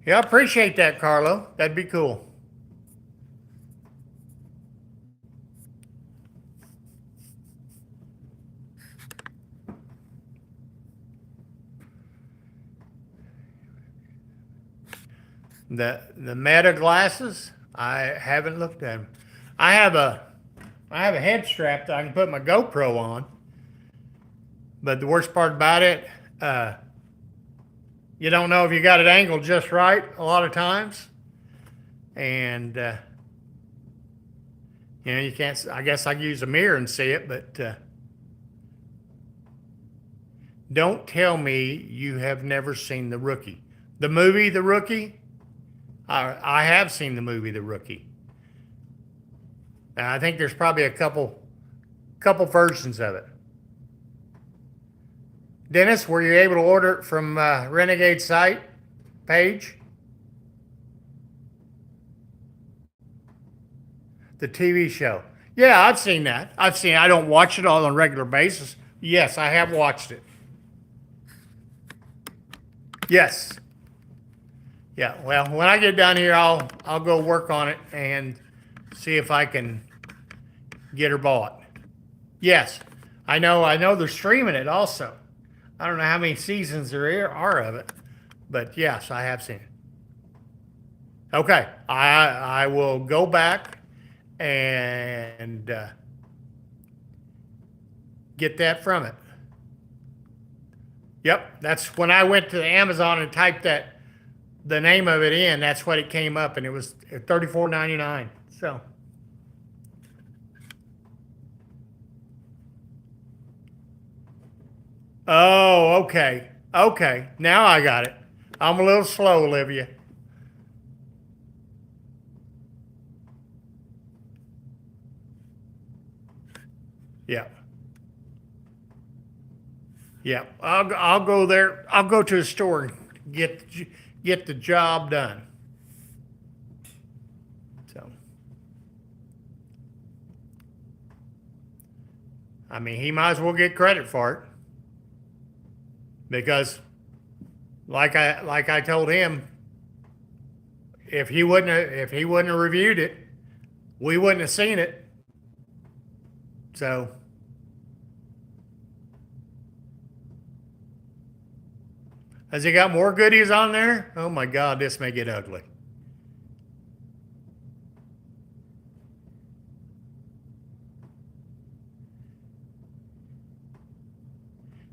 Yeah, I appreciate that, Carlo. That'd be cool. The Meta glasses, I haven't looked at them. I have a head strap that I can put my GoPro on. But the worst part about it, you don't know if you got it angled just right a lot of times. And, you can't, I guess I can use a mirror and see it, but don't tell me you have never seen The Rookie. The movie, The Rookie? I have seen the movie, The Rookie. I think there's probably a couple versions of it. Dennis, were you able to order it from Renegade site page? The TV show. Yeah, I've seen that. I don't watch it on a regular basis. Yes, I have watched it. Yes. Yeah, well, when I get down here, I'll go work on it and see if I can get her bought. Yes, I know they're streaming it also. I don't know how many seasons there are of it, but yes, I have seen it. Okay, I will go back and get that from it. Yep, that's when I went to Amazon and typed the name of it in, that's what it came up, and it was $34.99. So. Oh, okay. Okay. Now I got it. I'm a little slow, Olivia. Yeah. Yeah. I'll go there. I'll go to the store and get the job done. So, I mean, he might as well get credit for it because, like I told him, if he wouldn't have reviewed it, we wouldn't have seen it. So. Has he got more goodies on there? Oh my God, this may get ugly.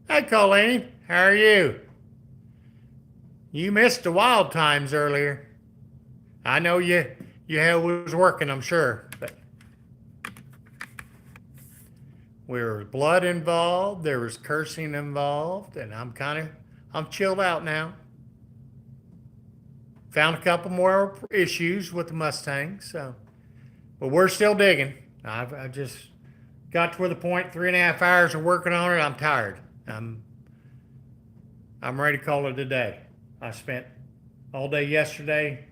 Hi, Colleen. How are you? You missed the wild times earlier. I know you was working, I'm sure, but there was blood involved, there was cursing involved, and I'm chilled out now. Found a couple more issues with the Mustang, so, but we're still digging. I just got to where the point, 3.5 hours of working on it, I'm tired. I'm ready to call it a day. I spent all day yesterday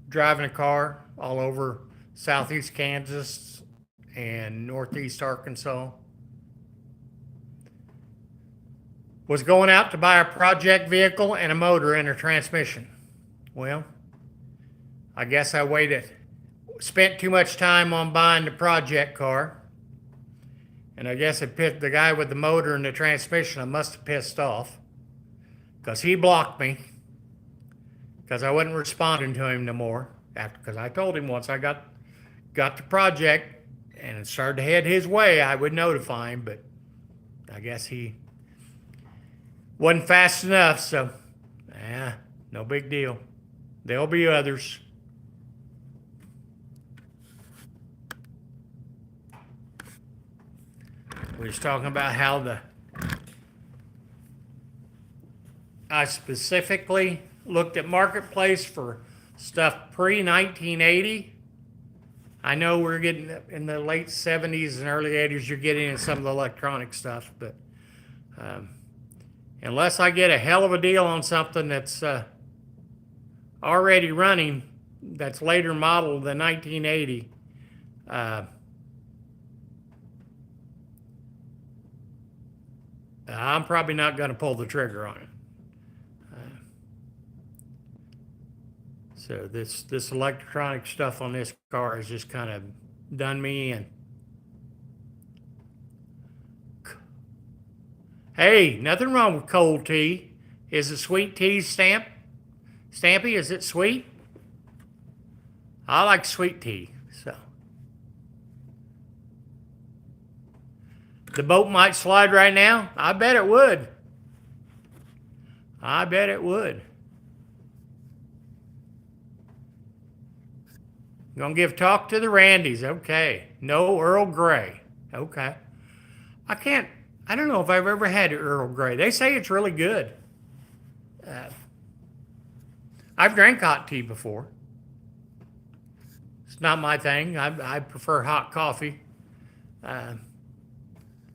driving a car all over southeast Kansas and northeast Arkansas. Was going out to buy a project vehicle and a motor and a transmission. Well, I guess I waited. Spent too much time on buying the project car. And I guess the guy with the motor and the transmission, I must have pissed off. Because he blocked me. because I wasn't responding to him no more. After, because I told him once I got the project and it started to head his way, I would notify him. But I guess he wasn't fast enough. So, no big deal. There'll be others. We was talking about how I specifically looked at Marketplace for stuff pre-1980. I know we're getting in the late 70s and early 80s, you're getting in some of the electronic stuff, but unless I get a hell of a deal on something that's already running, that's later model than 1980, I'm probably not going to pull the trigger on it. So this electronic stuff on this car has just kind of done me in. Hey, nothing wrong with cold tea. Is it sweet tea Stampy, is it sweet? I like sweet tea, so. The boat might slide right now. I bet it would. I bet it would. Gonna give talk to the Randys. Okay. No Earl Grey. Okay. I don't know if I've ever had Earl Grey. They say it's really good. I've drank hot tea before. It's not my thing. I prefer hot coffee.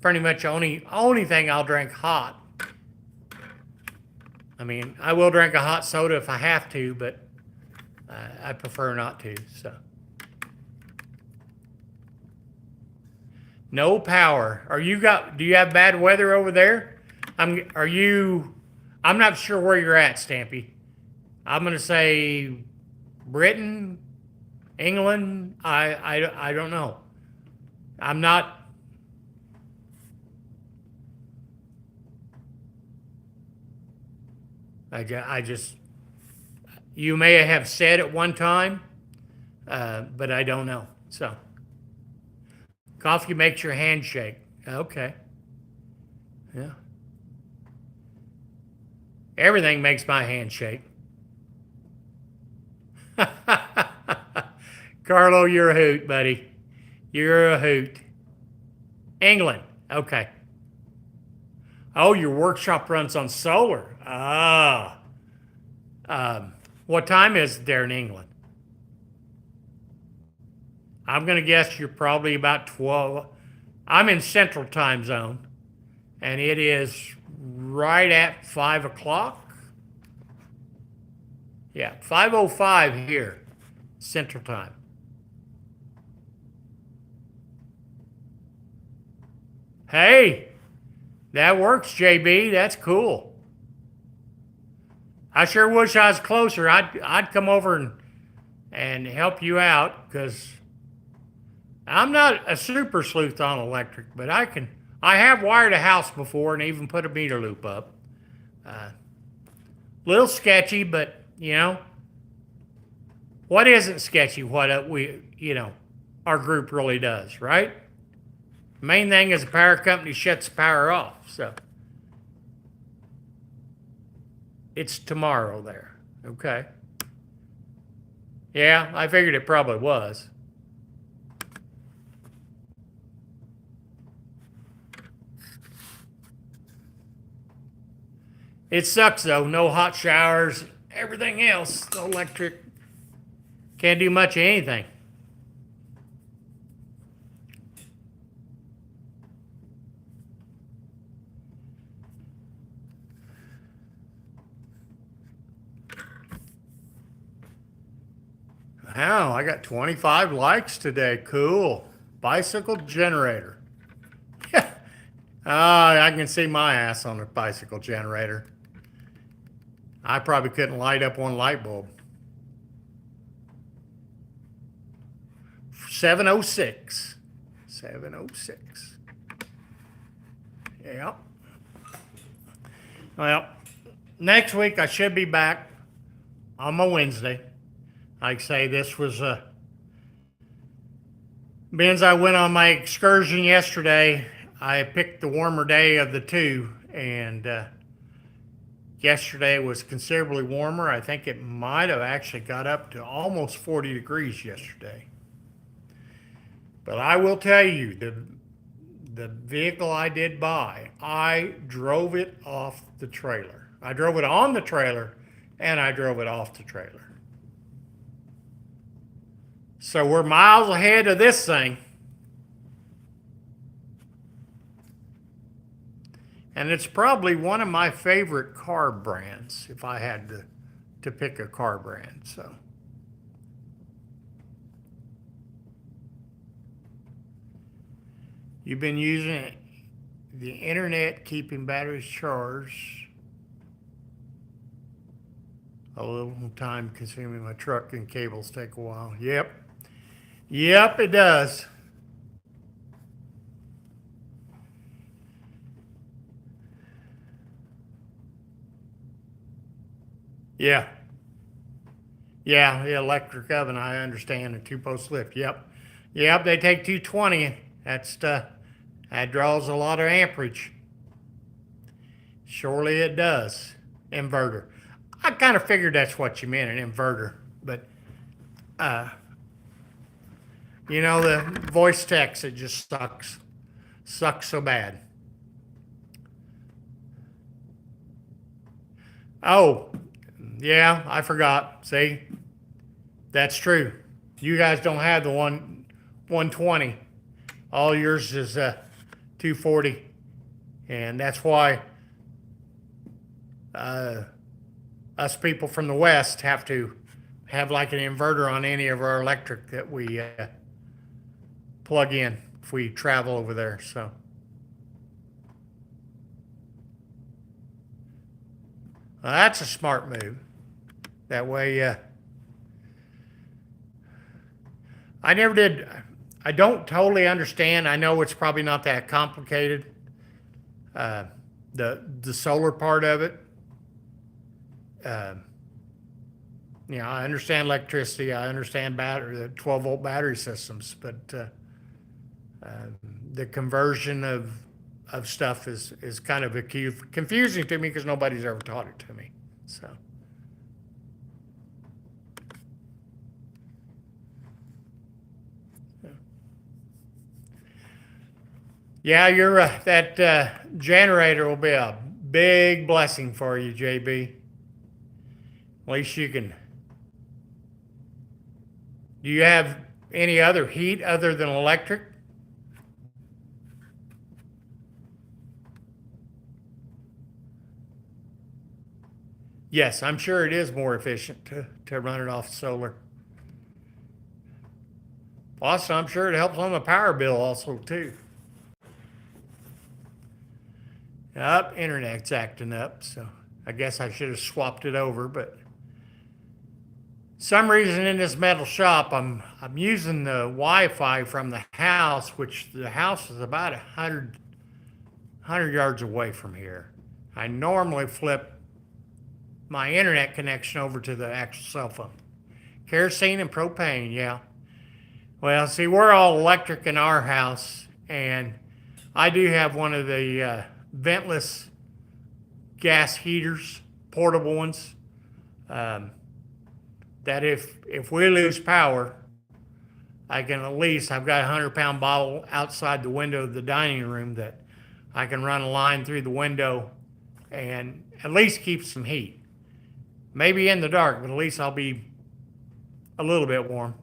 Pretty much only thing I'll drink hot. I mean, I will drink a hot soda if I have to, but I prefer not to. So, no power. Do you have bad weather over there? I'm not sure where you're at, Stampy. I'm gonna say Britain, England. I don't know. I'm not. I just, you may have said at one time, but I don't know. So, coffee makes your hand shake. Okay. Yeah. Everything makes my hand shake. Carlo, you're a hoot, buddy. You're a hoot. England. Okay. Oh, your workshop runs on solar. Ah. What time is it there in England? I'm going to guess you're probably about 12. I'm in Central Time Zone, and it is right at 5 o'clock. Yeah, 5:05 here, Central Time. Hey, that works, JB. That's cool. I sure wish I was closer. I'd come over and help you out, because I'm not a super sleuth on electric, but I have wired a house before and even put a meter loop up. Little sketchy, but what isn't sketchy? What our group really does, right? The main thing is the power company shuts the power off. So it's tomorrow there. Okay. Yeah, I figured it probably was. It sucks though. No hot showers. Everything else, the electric, can't do much of anything. Wow, I got 25 likes today. Cool. Bicycle generator. I can see my ass on a bicycle generator. I probably couldn't light up one light bulb. 706. 706. Yeah. Well, next week I should be back. on my Wednesday. Like I say, this was being as I went on my excursion yesterday, I picked the warmer day of the two, and yesterday was considerably warmer. I think it might have actually got up to almost 40 degrees yesterday. But I will tell you, the vehicle I did buy, I drove it off the trailer. I drove it on the trailer, and I drove it off the trailer. So we're miles ahead of this thing. And it's probably one of my favorite car brands if I had to pick a car brand. So you've been using the internet keeping batteries charged. A little time consuming my truck and cables take a while. Yep. Yep, it does. Yeah. Yeah, the electric oven, I understand. A two-post lift. Yep. Yep, they take 220. That draws a lot of amperage. Surely it does. Inverter. I kind of figured that's what you meant, an inverter. But, the voice text, it just sucks. Sucks so bad. Oh, yeah, I forgot. See? That's true. You guys don't have the 120. All yours is 240. And that's why us people from the West have to have like an inverter on any of our electric that we plug in if we travel over there. So that's a smart move. That way, I never did. I don't totally understand. I know it's probably not that complicated. The solar part of it. I understand electricity. I understand the 12-volt battery systems, but the conversion of stuff is kind of confusing to me because nobody's ever taught it to me. So. Yeah, you're right. That generator will be a big blessing for you, JB. At least you can. Do you have any other heat other than electric? Yes, I'm sure it is more efficient to run it off solar. Plus, I'm sure it helps on the power bill also, too. Yep, internet's acting up, so I guess I should have swapped it over, but some reason in this metal shop, I'm using the Wi-Fi from the house, which the house is about 100 yards away from here. I normally flip my internet connection over to the actual cell phone. Kerosene and propane, yeah. Well, see, we're all electric in our house, and I do have one of the ventless gas heaters, portable ones, that if we lose power, I've got a 100-pound bottle outside the window of the dining room that I can run a line through the window and at least keep some heat. Maybe in the dark, but at least I'll be a little bit warm.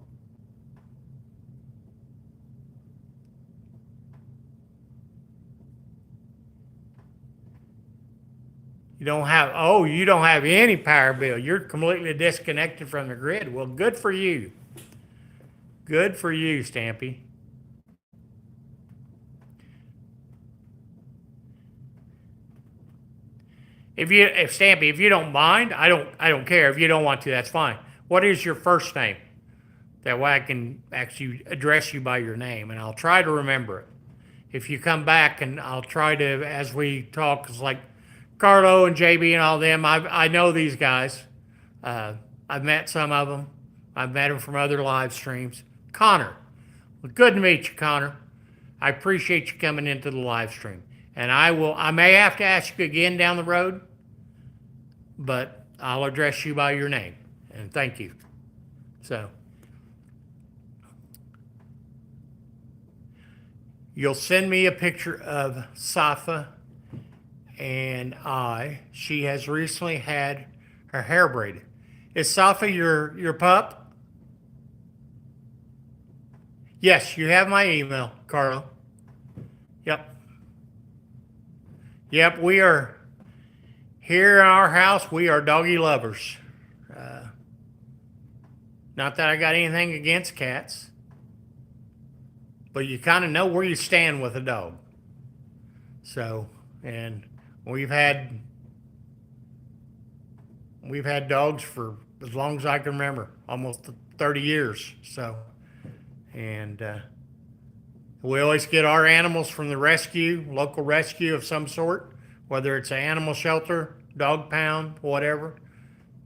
You don't have any power bill. You're completely disconnected from the grid. Well, good for you. Good for you, Stampy. Stampy, if you don't mind, I don't care. If you don't want to, that's fine. What is your first name? That way I can actually address you by your name, and I'll try to remember it. If you come back, and I'll try to, as we talk, it's like Carlo and JB and all them. I know these guys. I've met some of them. I've met them from other live streams. Connor, well, good to meet you, Connor. I appreciate you coming into the live stream. And I may have to ask you again down the road, but I'll address you by your name. And thank you. So, you'll send me a picture of Safa and she has recently had her hair braided. Is Safa your pup? Yes, you have my email, Carlo. Yep. Yep, we are here in our house. We are doggy lovers. Not that I got anything against cats, but you kind of know where you stand with a dog. So, and we've had dogs for as long as I can remember, almost 30 years. So, and we always get our animals from the rescue, local rescue of some sort, whether it's an animal shelter, dog pound, whatever.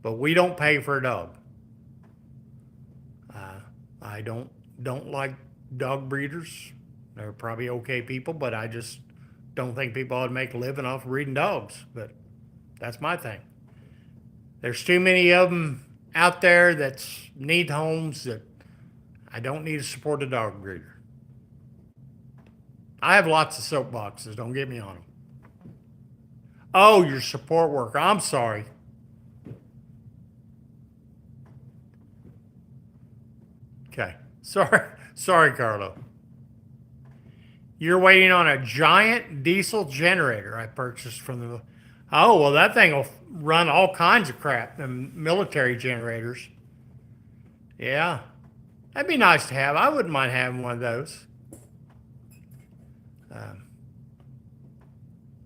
But we don't pay for a dog. I don't like dog breeders. They're probably okay people, but I just don't think people ought to make a living off of breeding dogs. But that's my thing. There's too many of them out there that need homes that I don't need to support a dog breeder. I have lots of soapboxes, don't get me on them. Oh, your support worker. I'm sorry. Okay. Sorry, Carlo. You're waiting on a giant diesel generator I purchased from the... Oh, well, that thing will run all kinds of crap, the military generators. Yeah. That'd be nice to have. I wouldn't mind having one of those.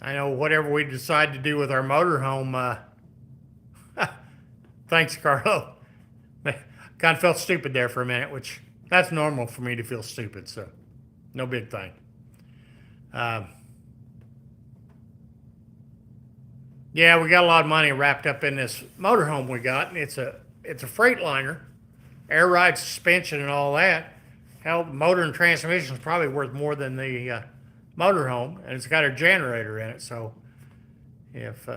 I know whatever we decide to do with our motorhome, thanks, Carlo. Kind of felt stupid there for a minute, which that's normal for me to feel stupid, so no big thing. Yeah, we got a lot of money wrapped up in this motorhome we got, and it's a Freightliner, air ride suspension and all that. Hell, motor and transmission is probably worth more than the motorhome, and it's got a generator in it. So if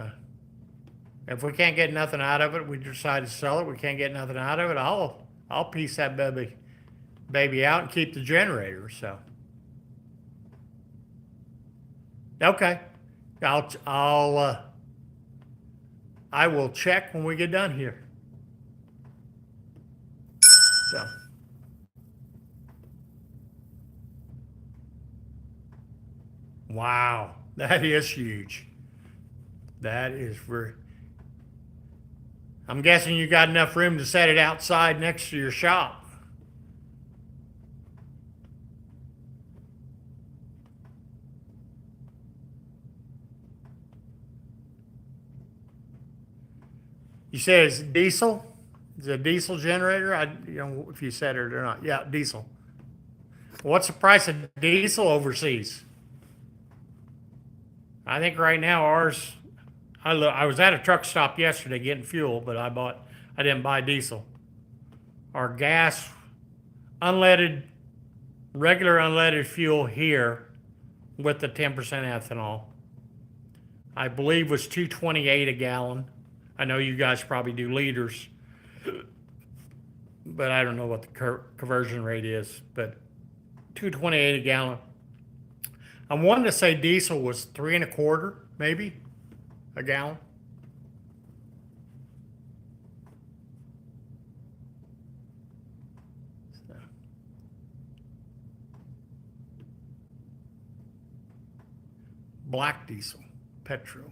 we can't get nothing out of it, we decide to sell it. We can't get nothing out of it. I'll piece that baby out and keep the generator. So okay, I will check when we get done here. So. Wow, that is huge. That is for. I'm guessing you got enough room to set it outside next to your shop. You said it's diesel? Is it a diesel generator? If you said it or not. Yeah, diesel. What's the price of diesel overseas? I think right now ours, I was at a truck stop yesterday getting fuel, but I didn't buy diesel. Our gas, regular unleaded fuel here with the 10% ethanol, I believe was $2.28 a gallon. I know you guys probably do liters, but I don't know what the conversion rate is, but $2.28 a gallon. I wanted to say diesel was $3.25, maybe, a gallon. So. Black diesel, petrol.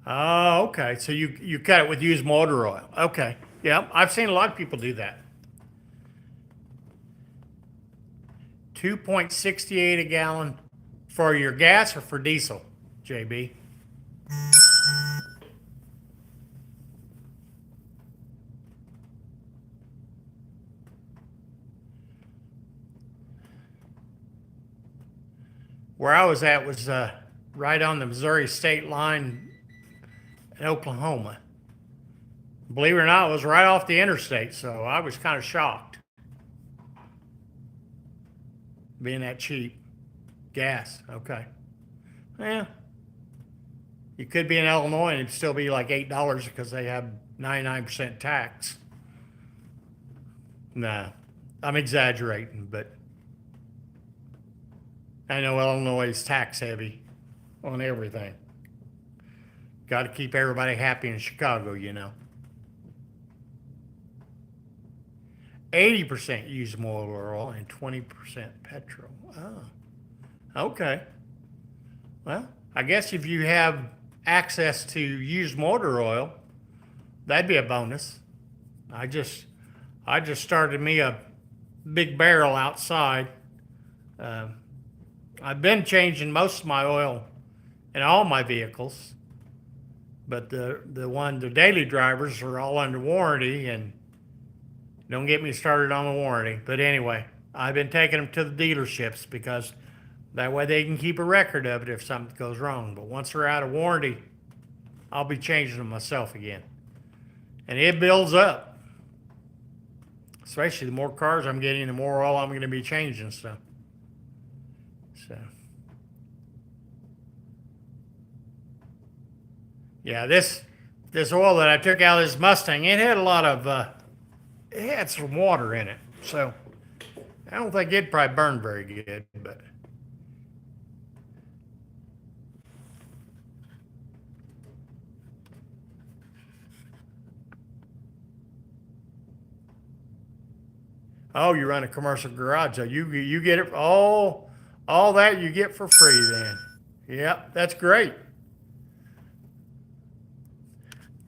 Oh, okay. So you cut it with used motor oil. Okay. Yeah, I've seen a lot of people do that. $2.68 a gallon for your gas or for diesel, JB? Where I was at was right on the Missouri state line in Oklahoma. Believe it or not, it was right off the interstate, so I was kind of shocked being that cheap. Gas, okay. Yeah, you could be in Illinois and it'd still be like $8 because they have 99% tax. Nah, I'm exaggerating, but I know Illinois is tax heavy on everything. Got to keep everybody happy in Chicago, you know. 80% used motor oil and 20% petrol. Oh, okay. Well, I guess if you have access to used motor oil, that'd be a bonus. I just I just started me a big barrel outside. Uh, I've been changing most of my oil in all my vehicles, but the daily drivers are all under warranty, and don't get me started on the warranty. But anyway, I've been taking them to the dealerships because that way they can keep a record of it if something goes wrong. But once they're out of warranty, I'll be changing them myself again. And it builds up. Especially the more cars I'm getting, the more oil I'm going to be changing. So, yeah, this oil that I took out of this Mustang, it had a lot of, it had some water in it. So I don't think it'd probably burn very good, but. Oh, you run a commercial garage, so you get it all that you get for free then. Yep, that's great.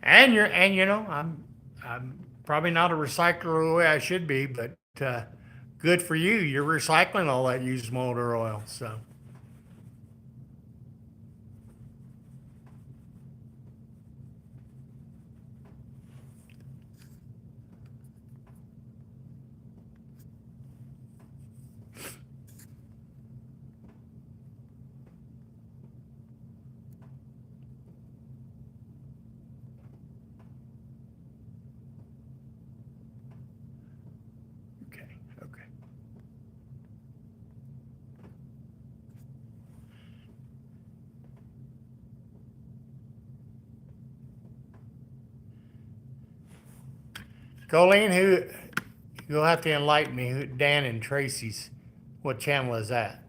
And you know I'm probably not a recycler the way I should be, but good for you. You're recycling all that used motor oil. So okay, okay. Colleen, who you'll have to enlighten me. Dan and Tracy's, what channel is that?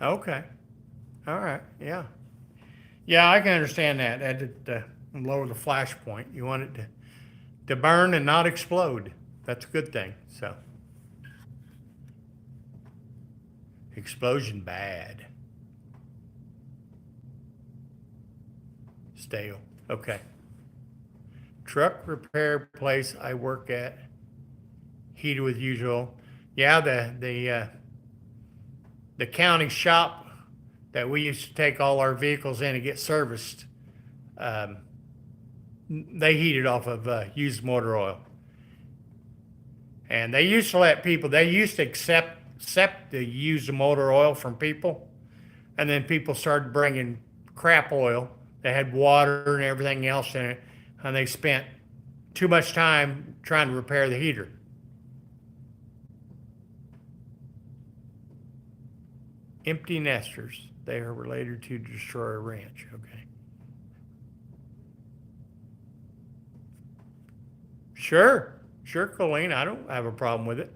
Okay, all right, yeah. Yeah, I can understand that. That lower the flash point. You want it to burn and not explode. That's a good thing. So explosion bad. Stale. Okay. Truck repair place I work at, heated with usual. Yeah, the county shop that we used to take all our vehicles in to get serviced. Um, they heated off of used motor oil. And they used to let people, they used to accept the used motor oil from people. And then people started bringing crap oil that had water and everything else in it. And they spent too much time trying to repair the heater. Empty nesters. They are related to Destroyer Ranch. Okay. Sure. Sure, Colleen. I don't have a problem with it.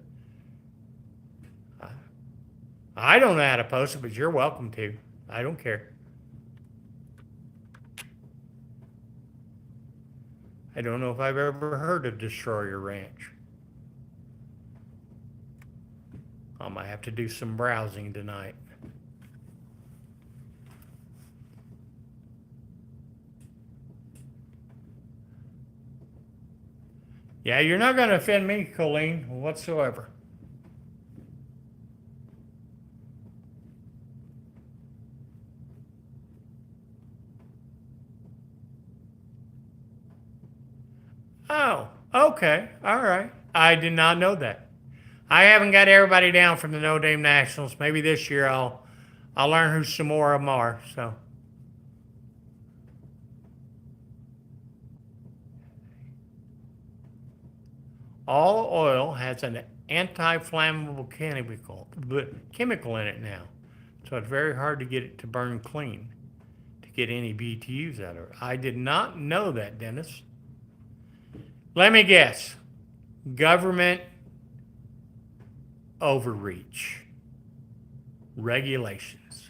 I don't know how to post it, but you're welcome to. I don't care. I don't know if I've ever heard of Destroyer Ranch. I might have to do some browsing tonight. Yeah, you're not going to offend me, Colleen, whatsoever. Oh, okay. All right. I did not know that. I haven't got everybody down from the No Name Nationals. Maybe this year I'll learn who some more of them are. So all oil has an anti-flammable chemical in it now. So it's very hard to get it to burn clean to get any BTUs out of it. I did not know that, Dennis. Let me guess. Government overreach. Regulations.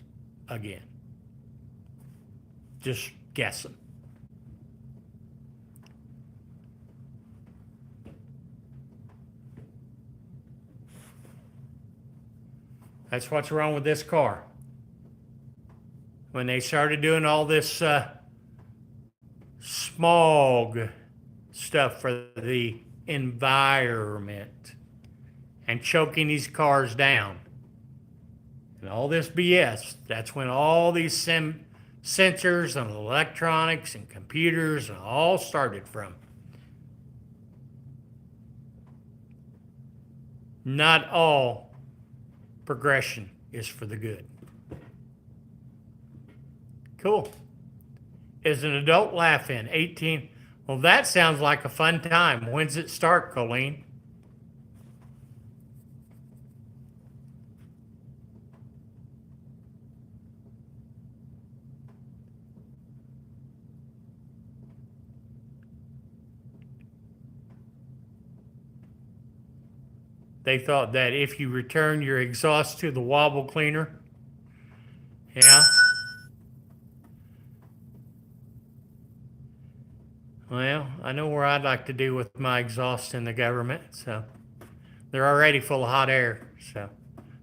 Again. Just guessing. That's what's wrong with this car. When they started doing all this smog stuff for the environment and choking these cars down and all this BS, that's when all these sensors and electronics and computers and all started from. Not all progression is for the good. Cool. Is an adult laugh-in, 18. Well, that sounds like a fun time. When's it start, Colleen? They thought that if you return your exhaust to the wobble cleaner, yeah. Well, I know where I'd like to do with my exhaust in the government, so they're already full of hot air. So,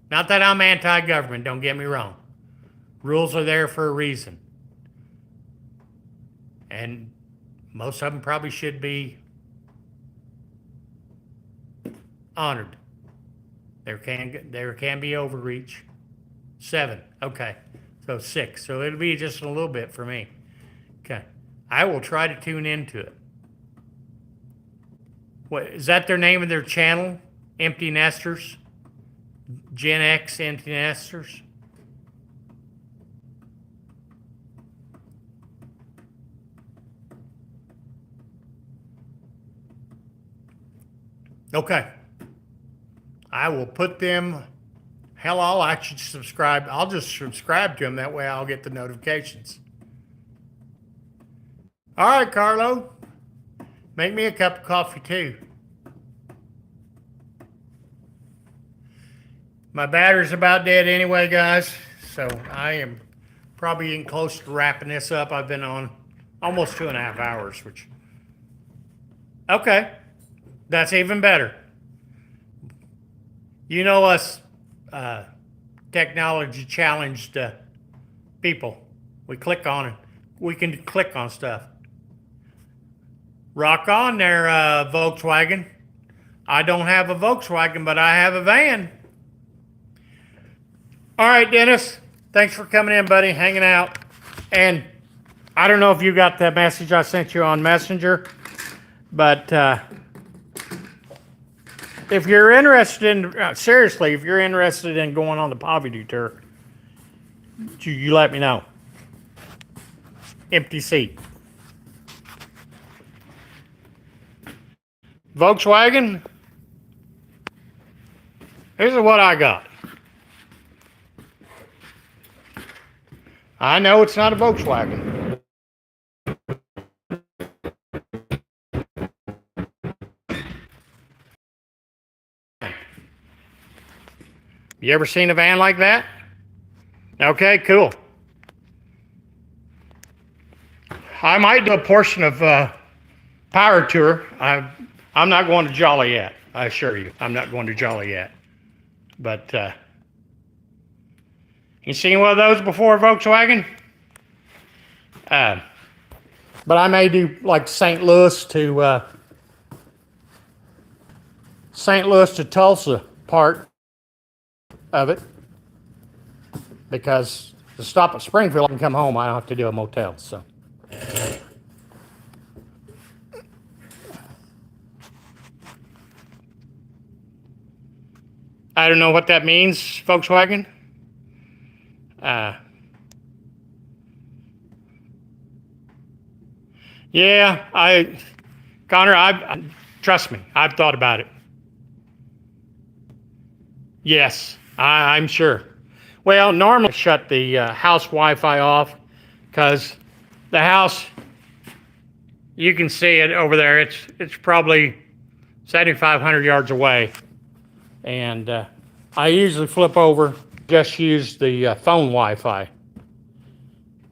not that I'm anti-government, don't get me wrong. Rules are there for a reason. And most of them probably should be honored. There can be overreach. 7, okay. So 6. So it'll be just a little bit for me. Okay. I will try to tune into it. What is that their name of their channel? Empty Nesters? Gen X Empty Nesters? Okay. I will put them, hell, I'll actually subscribe. I'll just subscribe to them. That way I'll get the notifications. All right, Carlo. Make me a cup of coffee, too. My battery's about dead anyway, guys. So I am probably getting close to wrapping this up. I've been on almost 2.5 hours, which, okay. That's even better. You know us technology challenged people. We click on it. We can click on stuff. Rock on there, Volkswagen. I don't have a Volkswagen, but I have a van. All right, Dennis. Thanks for coming in, buddy, hanging out. And I don't know if you got that message I sent you on Messenger, but if you're interested in, seriously, if you're interested in going on the poverty tour, you let me know. Empty seat. Volkswagen, this is what I got. I know it's not a Volkswagen. You ever seen a van like that? Okay, cool. I might do a portion of Power Tour. I'm not going to Joliet, I assure you. I'm not going to Joliet. But you seen one of those before, Volkswagen? But I may do like St. Louis to Tulsa part of it, because to stop at Springfield and come home, I don't have to do a motel. So I don't know what that means, Volkswagen. Yeah, Connor, trust me, I've thought about it. Yes, I'm sure. Well, normally I shut the house Wi-Fi off because the house, you can see it over there. It's probably 7,500 yards away, and I usually flip over, just use the phone Wi-Fi,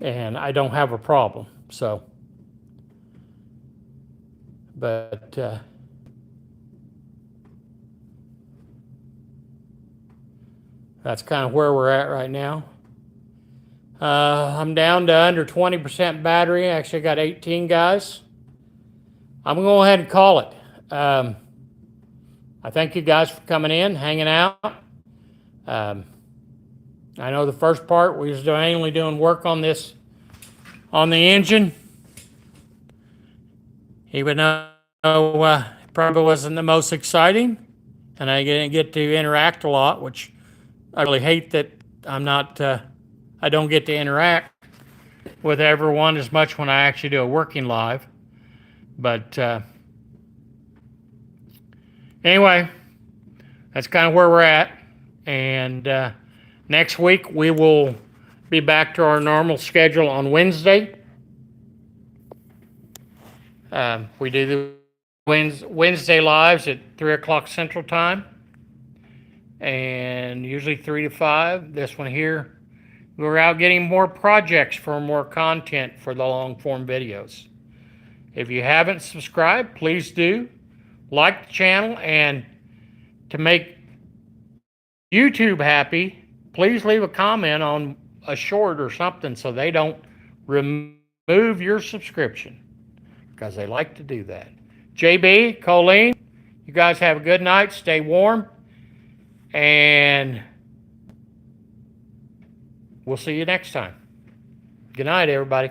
and I don't have a problem. So, but that's kind of where we're at right now. I'm down to under 20% battery. Actually, I got 18 guys. I'm going to go ahead and call it. I thank you guys for coming in, hanging out. I know the first part we was mainly doing work on this, on the engine. Even though it probably wasn't the most exciting, and I didn't get to interact a lot, which I really hate that I don't get to interact with everyone as much when I actually do a working live. But anyway, that's kind of where we're at. And next week we will be back to our normal schedule on Wednesday. We do the Wednesday lives at 3 o'clock Central Time, and usually 3 to 5. This one here, we're out getting more projects for more content for the long form videos. If you haven't subscribed, please do. Like the channel, and to make YouTube happy, please leave a comment on a short or something so they don't remove your subscription, because they like to do that. JB, Colleen, you guys have a good night. Stay warm. And we'll see you next time. Good night, everybody.